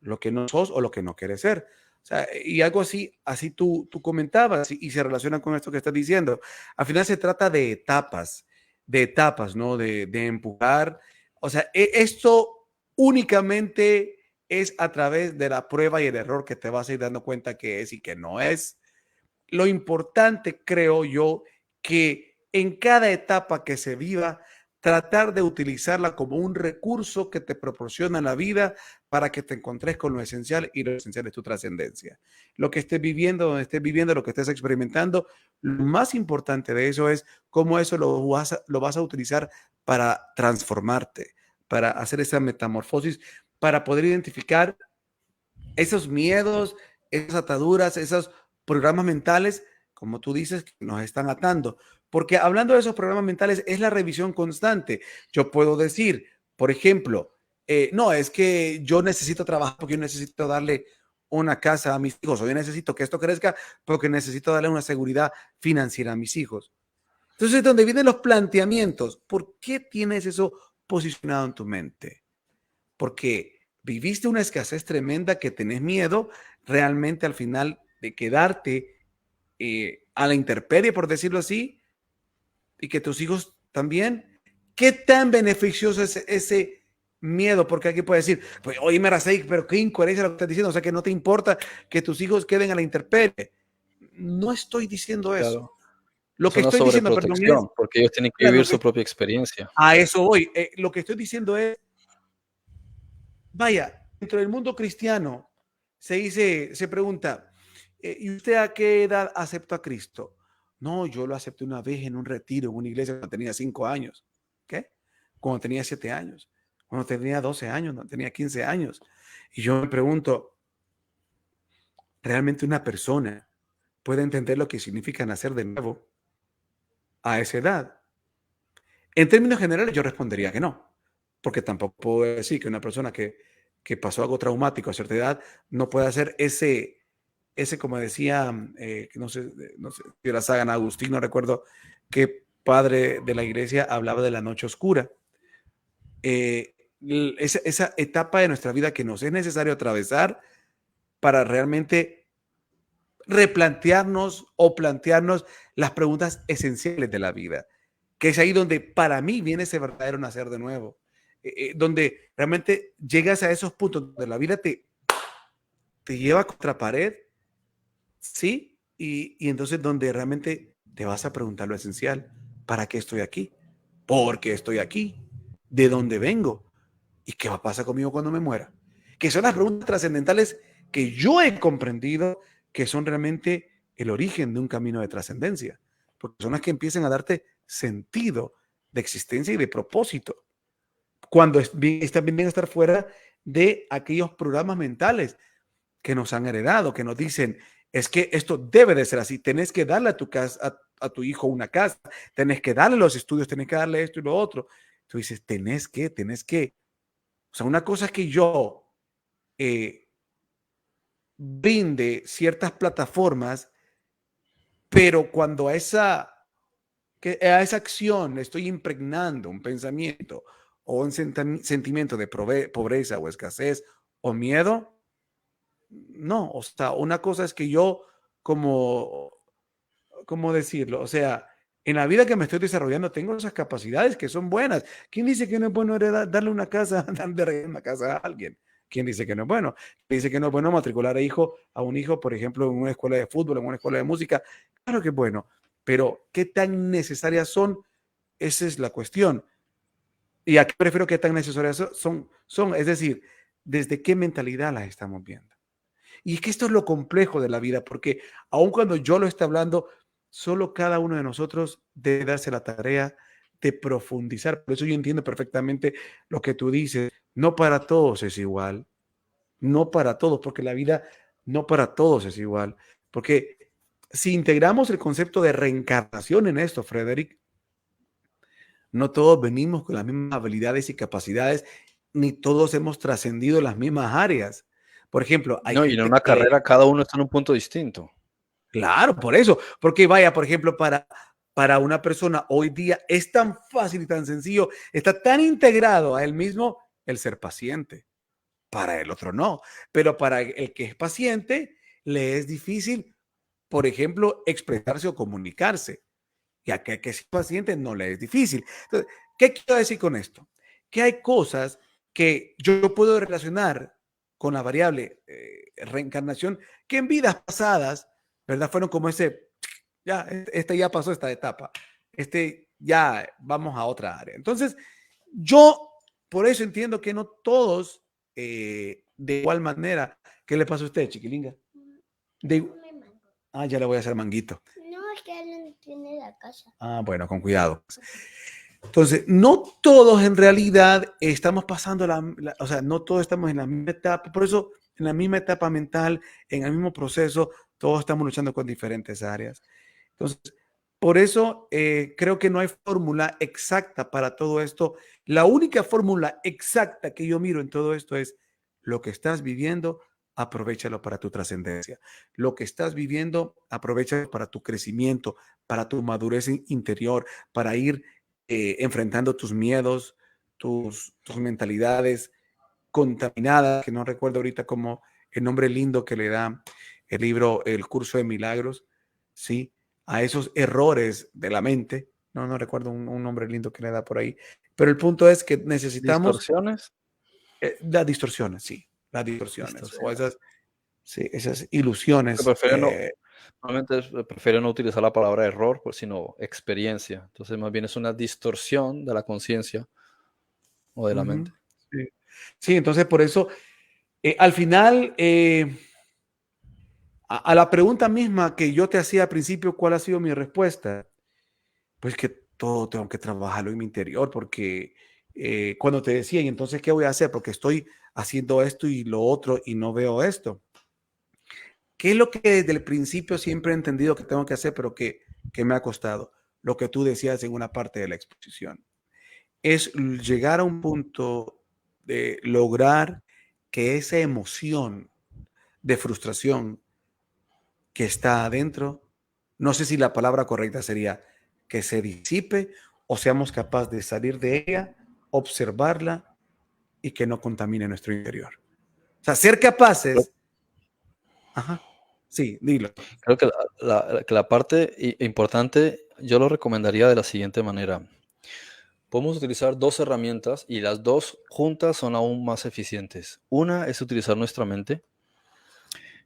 lo que no sos o lo que no quieres ser. O sea, y algo así tú comentabas y se relaciona con esto que estás diciendo. Al final se trata de etapas, ¿no? De empujar. O sea, esto únicamente es a través de la prueba y el error que te vas a ir dando cuenta que es y que no es. Lo importante, creo yo, que en cada etapa que se viva, tratar de utilizarla como un recurso que te proporciona la vida para que te encontres con lo esencial, y lo esencial es tu trascendencia. Lo que estés viviendo, donde estés viviendo, lo que estés experimentando, lo más importante de eso es cómo eso lo vas a utilizar para transformarte, para hacer esa metamorfosis, para poder identificar esos miedos, esas ataduras, esos programas mentales, como tú dices, que nos están atando. Porque hablando de esos programas mentales, es la revisión constante. Yo puedo decir, por ejemplo, no, es que yo necesito trabajar porque yo necesito darle una casa a mis hijos, o yo necesito que esto crezca porque necesito darle una seguridad financiera a mis hijos. Entonces, donde vienen los planteamientos, ¿por qué tienes eso posicionado en tu mente? Porque viviste una escasez tremenda que tenés miedo realmente al final de quedarte a la intemperie, por decirlo así, y que tus hijos también. ¿Qué tan beneficioso es ese miedo? Porque aquí puede decir, pues, oye, Merasei, pero qué incoherencia lo que estás diciendo, o sea, que no te importa que tus hijos queden a la intemperie. No estoy diciendo eso. Claro. Lo Es que una estoy diciendo, perdón, es, sobreprotección, porque ellos tienen que claro, vivir su propia experiencia. a eso voy. Lo que estoy diciendo es, vaya, dentro del mundo cristiano se pregunta, ¿y usted a qué edad aceptó a Cristo? No, yo lo acepté una vez en un retiro, en una iglesia cuando tenía 5 años. ¿Qué? Cuando tenía 7 años, cuando tenía 12 años, cuando tenía 15 años. Y yo me pregunto, ¿realmente una persona puede entender lo que significa nacer de nuevo a esa edad? En términos generales, yo respondería que no, porque tampoco puedo decir que una persona que pasó algo traumático a cierta edad no puede hacer ese como decía, no sé si era San Agustín, no recuerdo qué padre de la iglesia hablaba de la noche oscura. Esa etapa de nuestra vida que nos es necesario atravesar para realmente replantearnos o plantearnos las preguntas esenciales de la vida, que es ahí donde para mí viene ese verdadero nacer de nuevo, donde realmente llegas a esos puntos donde la vida te lleva contra pared, ¿sí? Y entonces donde realmente te vas a preguntar lo esencial, ¿para qué estoy aquí? ¿Por qué estoy aquí? ¿De dónde vengo? ¿Y qué va a pasar conmigo cuando me muera? Que son las preguntas trascendentales que yo he comprendido que son realmente el origen de un camino de trascendencia, porque son las que empiezan a darte sentido de existencia y de propósito, cuando está bien estar fuera de aquellos programas mentales que nos han heredado, que nos dicen, es que esto debe de ser así, tenés que darle a tu casa, a tu hijo una casa, tenés que darle los estudios, tenés que darle esto y lo otro. Tú dices, tenés que. O sea, una cosa es que yo brinde ciertas plataformas, pero cuando a esa acción le estoy impregnando un pensamiento o un sentimiento de pobreza o escasez o miedo, no, o sea, una cosa es que yo ¿cómo decirlo? O sea, en la vida que me estoy desarrollando tengo esas capacidades que son buenas. ¿Quién dice que no es bueno darle una casa, darle una casa a alguien? ¿Quién dice que no es bueno? ¿Quién dice que no es bueno matricular a un hijo, por ejemplo, en una escuela de fútbol, en una escuela de música? Claro que es bueno, pero ¿qué tan necesarias son? Esa es la cuestión. Y aquí prefiero qué tan necesarias son, es decir, desde qué mentalidad las estamos viendo. Y es que esto es lo complejo de la vida, porque aun cuando yo lo esté hablando, solo cada uno de nosotros debe darse la tarea de profundizar. Por eso yo entiendo perfectamente lo que tú dices. No para todos es igual. No para todos, porque la vida no para todos es igual. Porque si integramos el concepto de reencarnación en esto, Frederick, no todos venimos con las mismas habilidades y capacidades, ni todos hemos trascendido las mismas áreas. Por ejemplo, hay No, y en gente una que carrera cada uno está en un punto distinto. claro, por eso, porque vaya, por ejemplo, para una persona hoy día es tan fácil y tan sencillo, está tan integrado a él mismo el ser paciente. para el otro no. Pero para el que es paciente, le es difícil, por ejemplo, expresarse o comunicarse. Y a que es paciente no le es difícil. Entonces, ¿qué quiero decir con esto? Que hay cosas que yo puedo relacionar con la variable reencarnación que en vidas pasadas, ¿verdad? Fueron como ese, ya, este ya pasó esta etapa, este ya vamos a otra área. Entonces, yo por eso entiendo que no todos de igual manera. ¿Qué le pasa a usted, chiquilinga? De, ya le voy a hacer manguito. No, es que él no tiene la casa. Bueno, con cuidado. Entonces, no todos en realidad estamos pasando o sea, no todos estamos en la misma etapa, por eso en la misma etapa mental, en el mismo proceso, todos estamos luchando con diferentes áreas. Entonces, por eso creo que no hay fórmula exacta para todo esto. La única fórmula exacta que yo miro en todo esto es lo que estás viviendo, aprovéchalo para tu trascendencia. Lo que estás viviendo, aprovéchalo para tu crecimiento, para tu madurez interior, para ir enfrentando tus miedos, tus mentalidades contaminadas, que no recuerdo ahorita como el nombre lindo que le da el libro El Curso de Milagros, ¿sí? A esos errores de la mente. No recuerdo un nombre lindo que le da por ahí. Pero el punto es que necesitamos ¿Distorsiones? las distorsiones, sí, las distorsiones. O Distorsiones. esas, sí, esas ilusiones. Normalmente prefiero no utilizar la palabra error, sino experiencia. Entonces, más bien es una distorsión de la conciencia o de la mente. Sí. Sí, entonces por eso, al final, a la pregunta misma que yo te hacía al principio, ¿cuál ha sido mi respuesta? Pues que todo tengo que trabajarlo en mi interior, porque cuando te decía, ¿y entonces qué voy a hacer? Porque estoy haciendo esto y lo otro y no veo esto. ¿Qué es lo que desde el principio siempre he entendido que tengo que hacer, pero que me ha costado? Lo que tú decías en una parte de la exposición. Es llegar a un punto de lograr que esa emoción de frustración que está adentro, no sé si la palabra correcta sería que se disipe o seamos capaces de salir de ella, observarla y que no contamine nuestro interior. O sea, ser capaces. Ajá. Sí, dilo. Creo que la parte importante yo lo recomendaría de la siguiente manera. Podemos utilizar dos herramientas y las dos juntas son aún más eficientes. Una es utilizar nuestra mente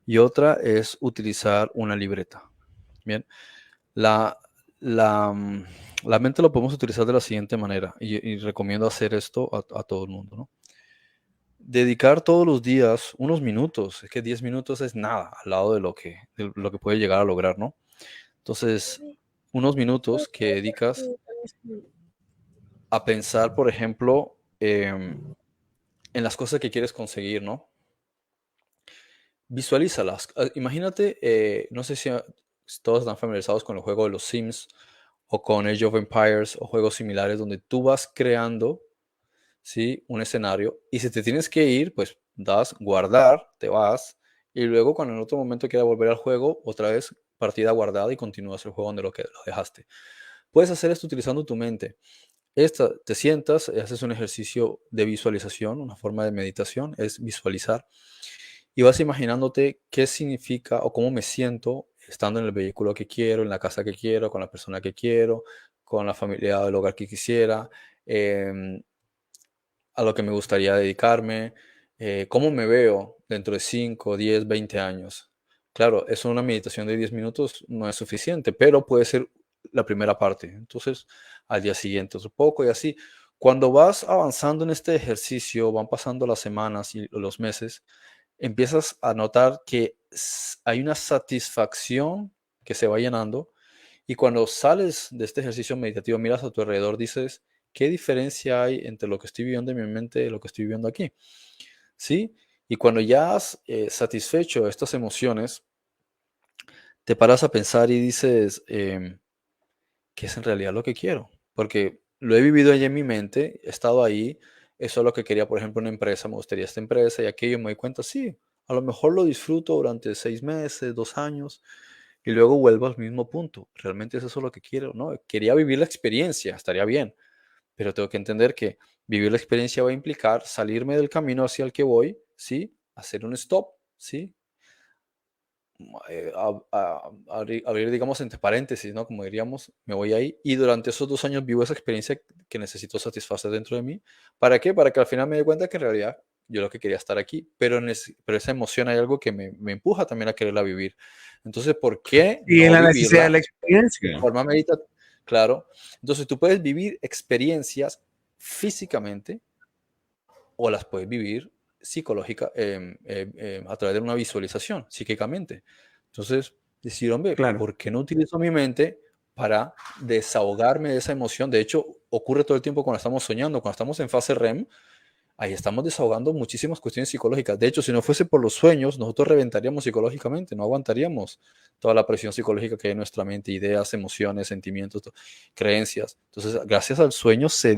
y otra es utilizar una libreta. Bien, la, la, mm, la mente lo podemos utilizar de la siguiente manera y recomiendo hacer esto a todo el mundo, ¿no? Dedicar todos los días unos minutos, es que 10 minutos es nada al lado de lo que puede llegar a lograr, ¿no? Entonces, unos minutos que dedicas a pensar, por ejemplo, en las cosas que quieres conseguir, ¿no? Visualízalas. Imagínate, no sé si todos están familiarizados con el juego de los Sims o con Age of Empires o juegos similares donde tú vas creando, ¿sí? Un escenario y si te tienes que ir, pues das guardar, te vas y luego cuando en otro momento quieras volver al juego, otra vez partida guardada y continúas el juego donde lo dejaste. Puedes hacer esto utilizando tu mente. Te sientas, haces un ejercicio de visualización, una forma de meditación es visualizar y vas imaginándote qué significa o cómo me siento estando en el vehículo que quiero, en la casa que quiero, con la persona que quiero, con la familia del hogar que quisiera, a lo que me gustaría dedicarme, cómo me veo dentro de 5, 10, 20 años. Claro, eso una meditación de 10 minutos no es suficiente, pero puede ser la primera parte. Entonces, al día siguiente, otro poco y así. Cuando vas avanzando en este ejercicio, van pasando las semanas y los meses, empiezas a notar que hay una satisfacción que se va llenando y cuando sales de este ejercicio meditativo, miras a tu alrededor, dices, ¿qué diferencia hay entre lo que estoy viviendo en mi mente y lo que estoy viviendo aquí? ¿Sí? Y cuando ya has satisfecho estas emociones, te paras a pensar y dices, ¿qué es en realidad lo que quiero? Porque lo he vivido allí en mi mente, he estado ahí, eso es lo que quería, por ejemplo, una empresa, me gustaría esta empresa y aquello, me doy cuenta, sí, a lo mejor lo disfruto durante 6 meses, 2 años, y luego vuelvo al mismo punto. ¿Realmente es eso lo que quiero? No, quería vivir la experiencia, estaría bien, pero tengo que entender que vivir la experiencia va a implicar salirme del camino hacia el que voy, ¿sí? Hacer un stop, ¿sí? Abrir, digamos, entre paréntesis, ¿no? Como diríamos, me voy ahí y durante esos 2 años vivo esa experiencia que necesito satisfacer dentro de mí. ¿Para qué? Para que al final me dé cuenta que en realidad yo lo que quería estar aquí, pero esa emoción hay algo que me empuja también a quererla vivir. Entonces, ¿por qué Y en no la necesidad de vivirla la de experiencia. forma meditativa? Claro. Entonces, tú puedes vivir experiencias físicamente o las puedes vivir psicológica a través de una visualización, psíquicamente. Entonces, decir, hombre, Claro. ¿por qué no utilizo mi mente para desahogarme de esa emoción? De hecho, ocurre todo el tiempo cuando estamos soñando, cuando estamos en fase REM, ahí estamos desahogando muchísimas cuestiones psicológicas. De hecho, si no fuese por los sueños, nosotros reventaríamos psicológicamente, no aguantaríamos toda la presión psicológica que hay en nuestra mente, ideas, emociones, sentimientos, creencias. Entonces, gracias al sueño se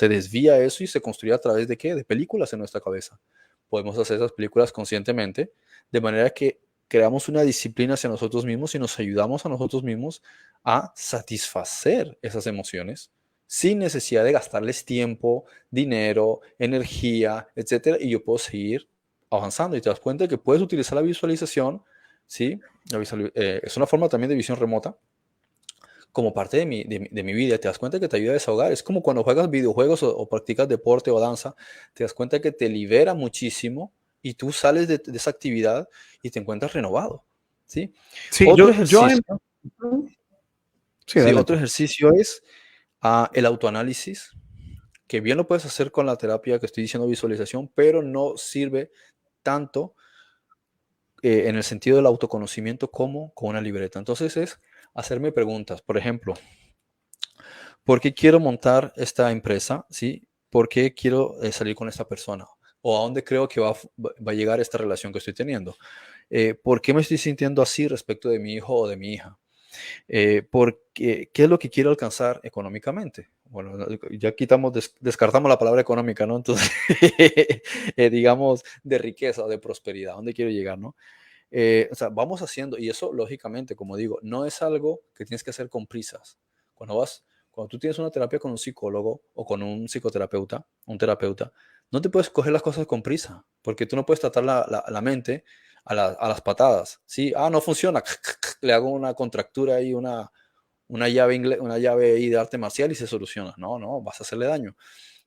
desvía eso y se construye a través de ¿qué? De películas en nuestra cabeza. Podemos hacer esas películas conscientemente, de manera que creamos una disciplina hacia nosotros mismos y nos ayudamos a nosotros mismos a satisfacer esas emociones sin necesidad de gastarles tiempo, dinero, energía, etcétera, y yo puedo seguir avanzando y te das cuenta de que puedes utilizar la visualización, ¿sí? Es una forma también de visión remota como parte de mi vida. Te das cuenta que te ayuda a desahogar. Es como cuando juegas videojuegos o practicas deporte o danza, te das cuenta que te libera muchísimo y tú sales de esa actividad y te encuentras renovado, ¿sí? Sí, Otro ejercicio, sí, ¿sí? Otro adelante. ejercicio es el autoanálisis, que bien lo puedes hacer con la terapia que estoy diciendo visualización, pero no sirve tanto en el sentido del autoconocimiento como con una libreta. Entonces es hacerme preguntas. Por ejemplo, ¿por qué quiero montar esta empresa? ¿Sí? ¿Por qué quiero salir con esta persona? ¿O a dónde creo que va a llegar esta relación que estoy teniendo? ¿Por qué me estoy sintiendo así respecto de mi hijo o de mi hija? ¿Qué es lo que quiero alcanzar económicamente? Bueno, ya descartamos la palabra económica, ¿no? Entonces, digamos, de riqueza, de prosperidad, ¿a dónde quiero llegar, no? O sea, vamos haciendo, y eso, lógicamente, como digo, no es algo que tienes que hacer con prisas. Cuando tú tienes una terapia con un psicólogo o con un psicoterapeuta, un terapeuta, no te puedes coger las cosas con prisa, porque tú no puedes tratar la mente a las patadas. ¿Sí? Ah, no funciona. Le hago una contractura ahí, una llave ahí de arte marcial y se soluciona. No, no, vas a hacerle daño.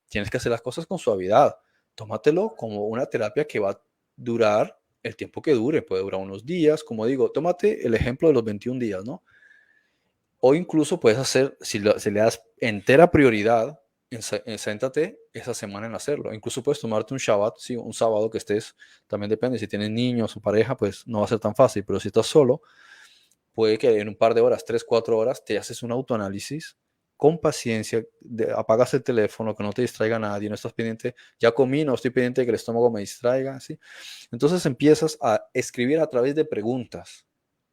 Tienes que hacer las cosas con suavidad. Tómatelo como una terapia que va a durar el tiempo que dure. Puede durar unos días. Como digo, tómate el ejemplo de los 21 días, ¿no? O incluso puedes hacer, si le das entera prioridad, céntrate esa semana en hacerlo. Incluso puedes tomarte un Shabbat, sí, un sábado que estés, también depende, si tienes niños o pareja, pues no va a ser tan fácil, pero si estás solo, puede que en un par de horas, 3, 4 horas, te haces un autoanálisis con paciencia, apagas el teléfono, que no te distraiga nadie, no estás pendiente, ya comí, no estoy pendiente de que el estómago me distraiga, ¿sí? Entonces empiezas a escribir a través de preguntas,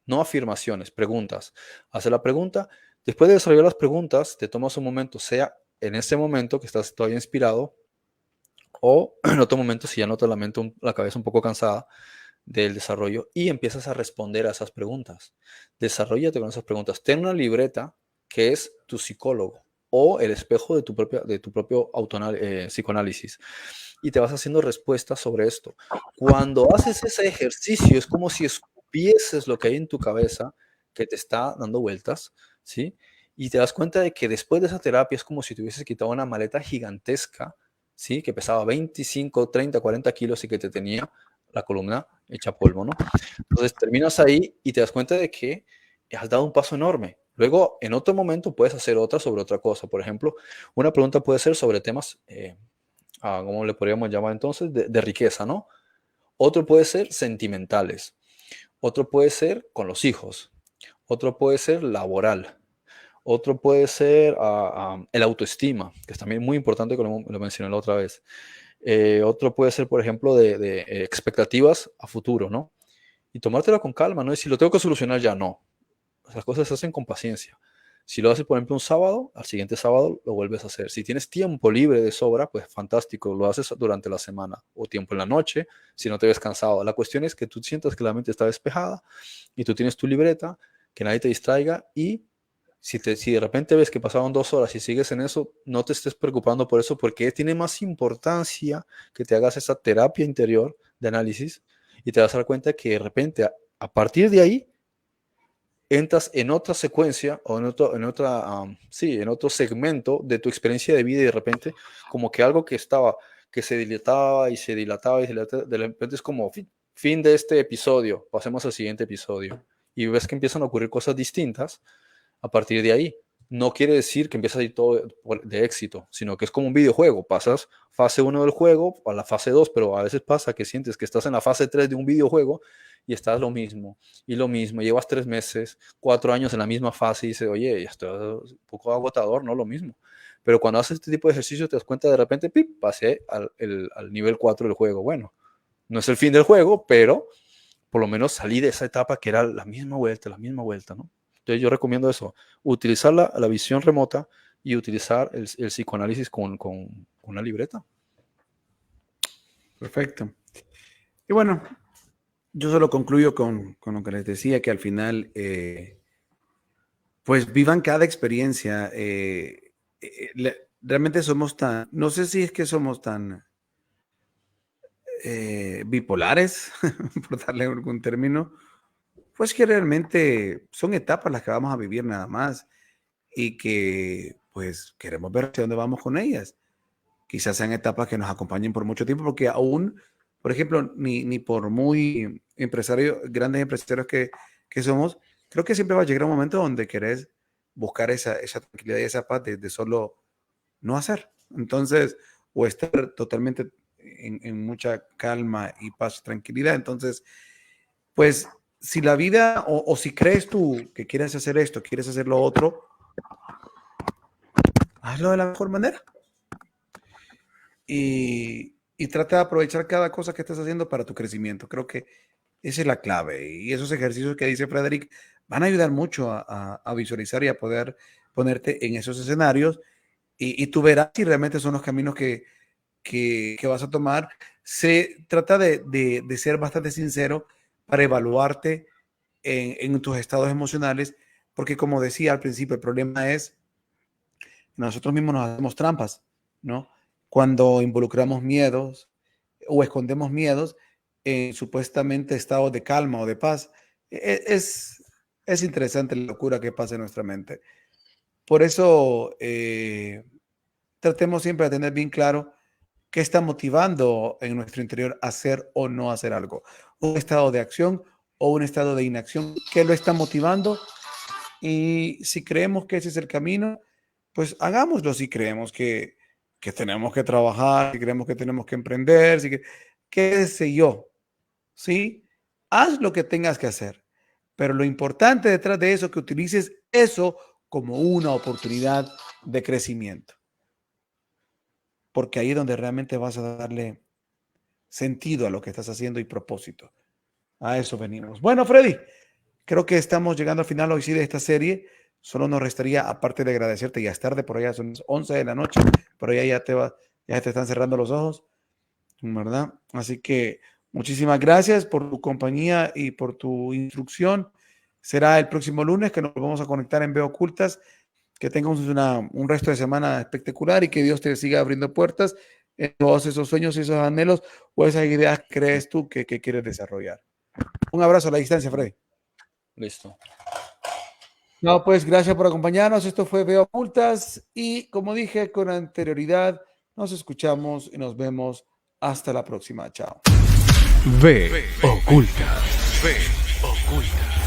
no afirmaciones, preguntas. Hace la pregunta, después de desarrollar las preguntas, te tomas un momento, sea en ese momento que estás todavía inspirado, o en otro momento si ya notas la cabeza un poco cansada del desarrollo y empiezas a responder a esas preguntas. Desarrollate con esas preguntas. Ten una libreta que es tu psicólogo o el espejo de tu propio psicoanálisis y te vas haciendo respuestas sobre esto. Cuando haces ese ejercicio es como si escupieses lo que hay en tu cabeza que te está dando vueltas, ¿sí? Y te das cuenta de que después de esa terapia es como si te hubieses quitado una maleta gigantesca, ¿sí? Que pesaba 25, 30, 40 kilos y que te tenía la columna hecha polvo, ¿no? Entonces terminas ahí y te das cuenta de que has dado un paso enorme. Luego, en otro momento, puedes hacer otra sobre otra cosa. Por ejemplo, una pregunta puede ser sobre temas, ¿cómo le podríamos llamar entonces? De riqueza, ¿no? Otro puede ser sentimentales. Otro puede ser con los hijos. Otro puede ser laboral. Otro puede ser el autoestima, que es también muy importante, como lo mencioné la otra vez. Otro puede ser, por ejemplo, de expectativas a futuro, ¿no? Y tomártelo con calma, no es si lo tengo que solucionar ya, no. Las cosas se hacen con paciencia. Si lo haces, por ejemplo, un sábado, al siguiente sábado lo vuelves a hacer. Si tienes tiempo libre de sobra, pues fantástico, lo haces durante la semana o tiempo en la noche, si no te ves cansado. La cuestión es que tú sientas que la mente está despejada y tú tienes tu libreta, que nadie te distraiga y Si de repente ves que pasaron 2 horas y sigues en eso, no te estés preocupando por eso, porque tiene más importancia que te hagas esa terapia interior de análisis y te vas a dar cuenta que de repente a partir de ahí entras en otra secuencia o en otro segmento de tu experiencia de vida y de repente como que algo que se dilataba y se dilataba y se dilataba, de repente es como fin de este episodio, pasemos al siguiente episodio y ves que empiezan a ocurrir cosas distintas a partir de ahí. No quiere decir que empiezas a ir todo de éxito, sino que es como un videojuego. Pasas fase 1 del juego a la fase 2, pero a veces pasa que sientes que estás en la fase 3 de un videojuego y estás lo mismo, llevas 3 meses, 4 años en la misma fase y dices, oye, esto es un poco agotador, ¿no? Lo mismo. Pero cuando haces este tipo de ejercicio te das cuenta de repente, ¡pip!, pasé al nivel 4 del juego. Bueno, no es el fin del juego, pero por lo menos salí de esa etapa que era la misma vuelta, ¿no? Entonces yo recomiendo eso, utilizar la visión remota y utilizar el psicoanálisis con una libreta. Perfecto. Y bueno, yo solo concluyo con lo que les decía, que al final, pues vivan cada experiencia. Realmente somos tan, no sé si es que somos tan bipolares, por darle algún término, pues que realmente son etapas las que vamos a vivir nada más y que pues queremos ver hacia dónde vamos con ellas. Quizás sean etapas que nos acompañen por mucho tiempo, porque aún, por ejemplo, ni por muy grandes empresarios que somos, creo que siempre va a llegar un momento donde querés buscar esa tranquilidad y esa paz de solo no hacer. Entonces, o estar totalmente en mucha calma y paz y tranquilidad. Entonces, pues, si la vida, o si crees tú que quieres hacer esto, quieres hacer lo otro, hazlo de la mejor manera. Y trata de aprovechar cada cosa que estés haciendo para tu crecimiento. Creo que esa es la clave. Y esos ejercicios que dice Frederick van a ayudar mucho a visualizar y a poder ponerte en esos escenarios. Y tú verás si realmente son los caminos que vas a tomar. Se trata de ser bastante sincero para evaluarte en tus estados emocionales, porque como decía al principio, el problema es nosotros mismos nos hacemos trampas, ¿no? Cuando involucramos miedos o escondemos miedos en supuestamente estados de calma o de paz. Es interesante la locura que pasa en nuestra mente. Por eso tratemos siempre de tener bien claro qué está motivando en nuestro interior a hacer o no hacer algo. Un estado de acción o un estado de inacción, ¿qué lo está motivando? Y si creemos que ese es el camino, pues hagámoslo. Si creemos que tenemos que trabajar, si creemos que tenemos que emprender, qué sé yo, ¿sí? Haz lo que tengas que hacer. Pero lo importante detrás de eso es que utilices eso como una oportunidad de crecimiento. Porque ahí es donde realmente vas a darle sentido a lo que estás haciendo y propósito. A eso venimos. Bueno, Freddy, creo que estamos llegando al final hoy sí de esta serie. Solo nos restaría, aparte de agradecerte, ya es tarde, por allá son las 11 de la noche, por allá ya te están cerrando los ojos, ¿verdad? Así que muchísimas gracias por tu compañía y por tu instrucción. Será el próximo lunes que nos vamos a conectar en Veo Ocultas. Que tengamos un resto de semana espectacular y que Dios te siga abriendo puertas en todos esos sueños y esos anhelos o esas ideas que crees tú que quieres desarrollar. Un abrazo a la distancia, Freddy. Listo. No, pues gracias por acompañarnos. Esto fue Veo Ocultas y como dije con anterioridad, nos escuchamos y nos vemos hasta la próxima. Chao. Ve Ocultas. Ve Ocultas.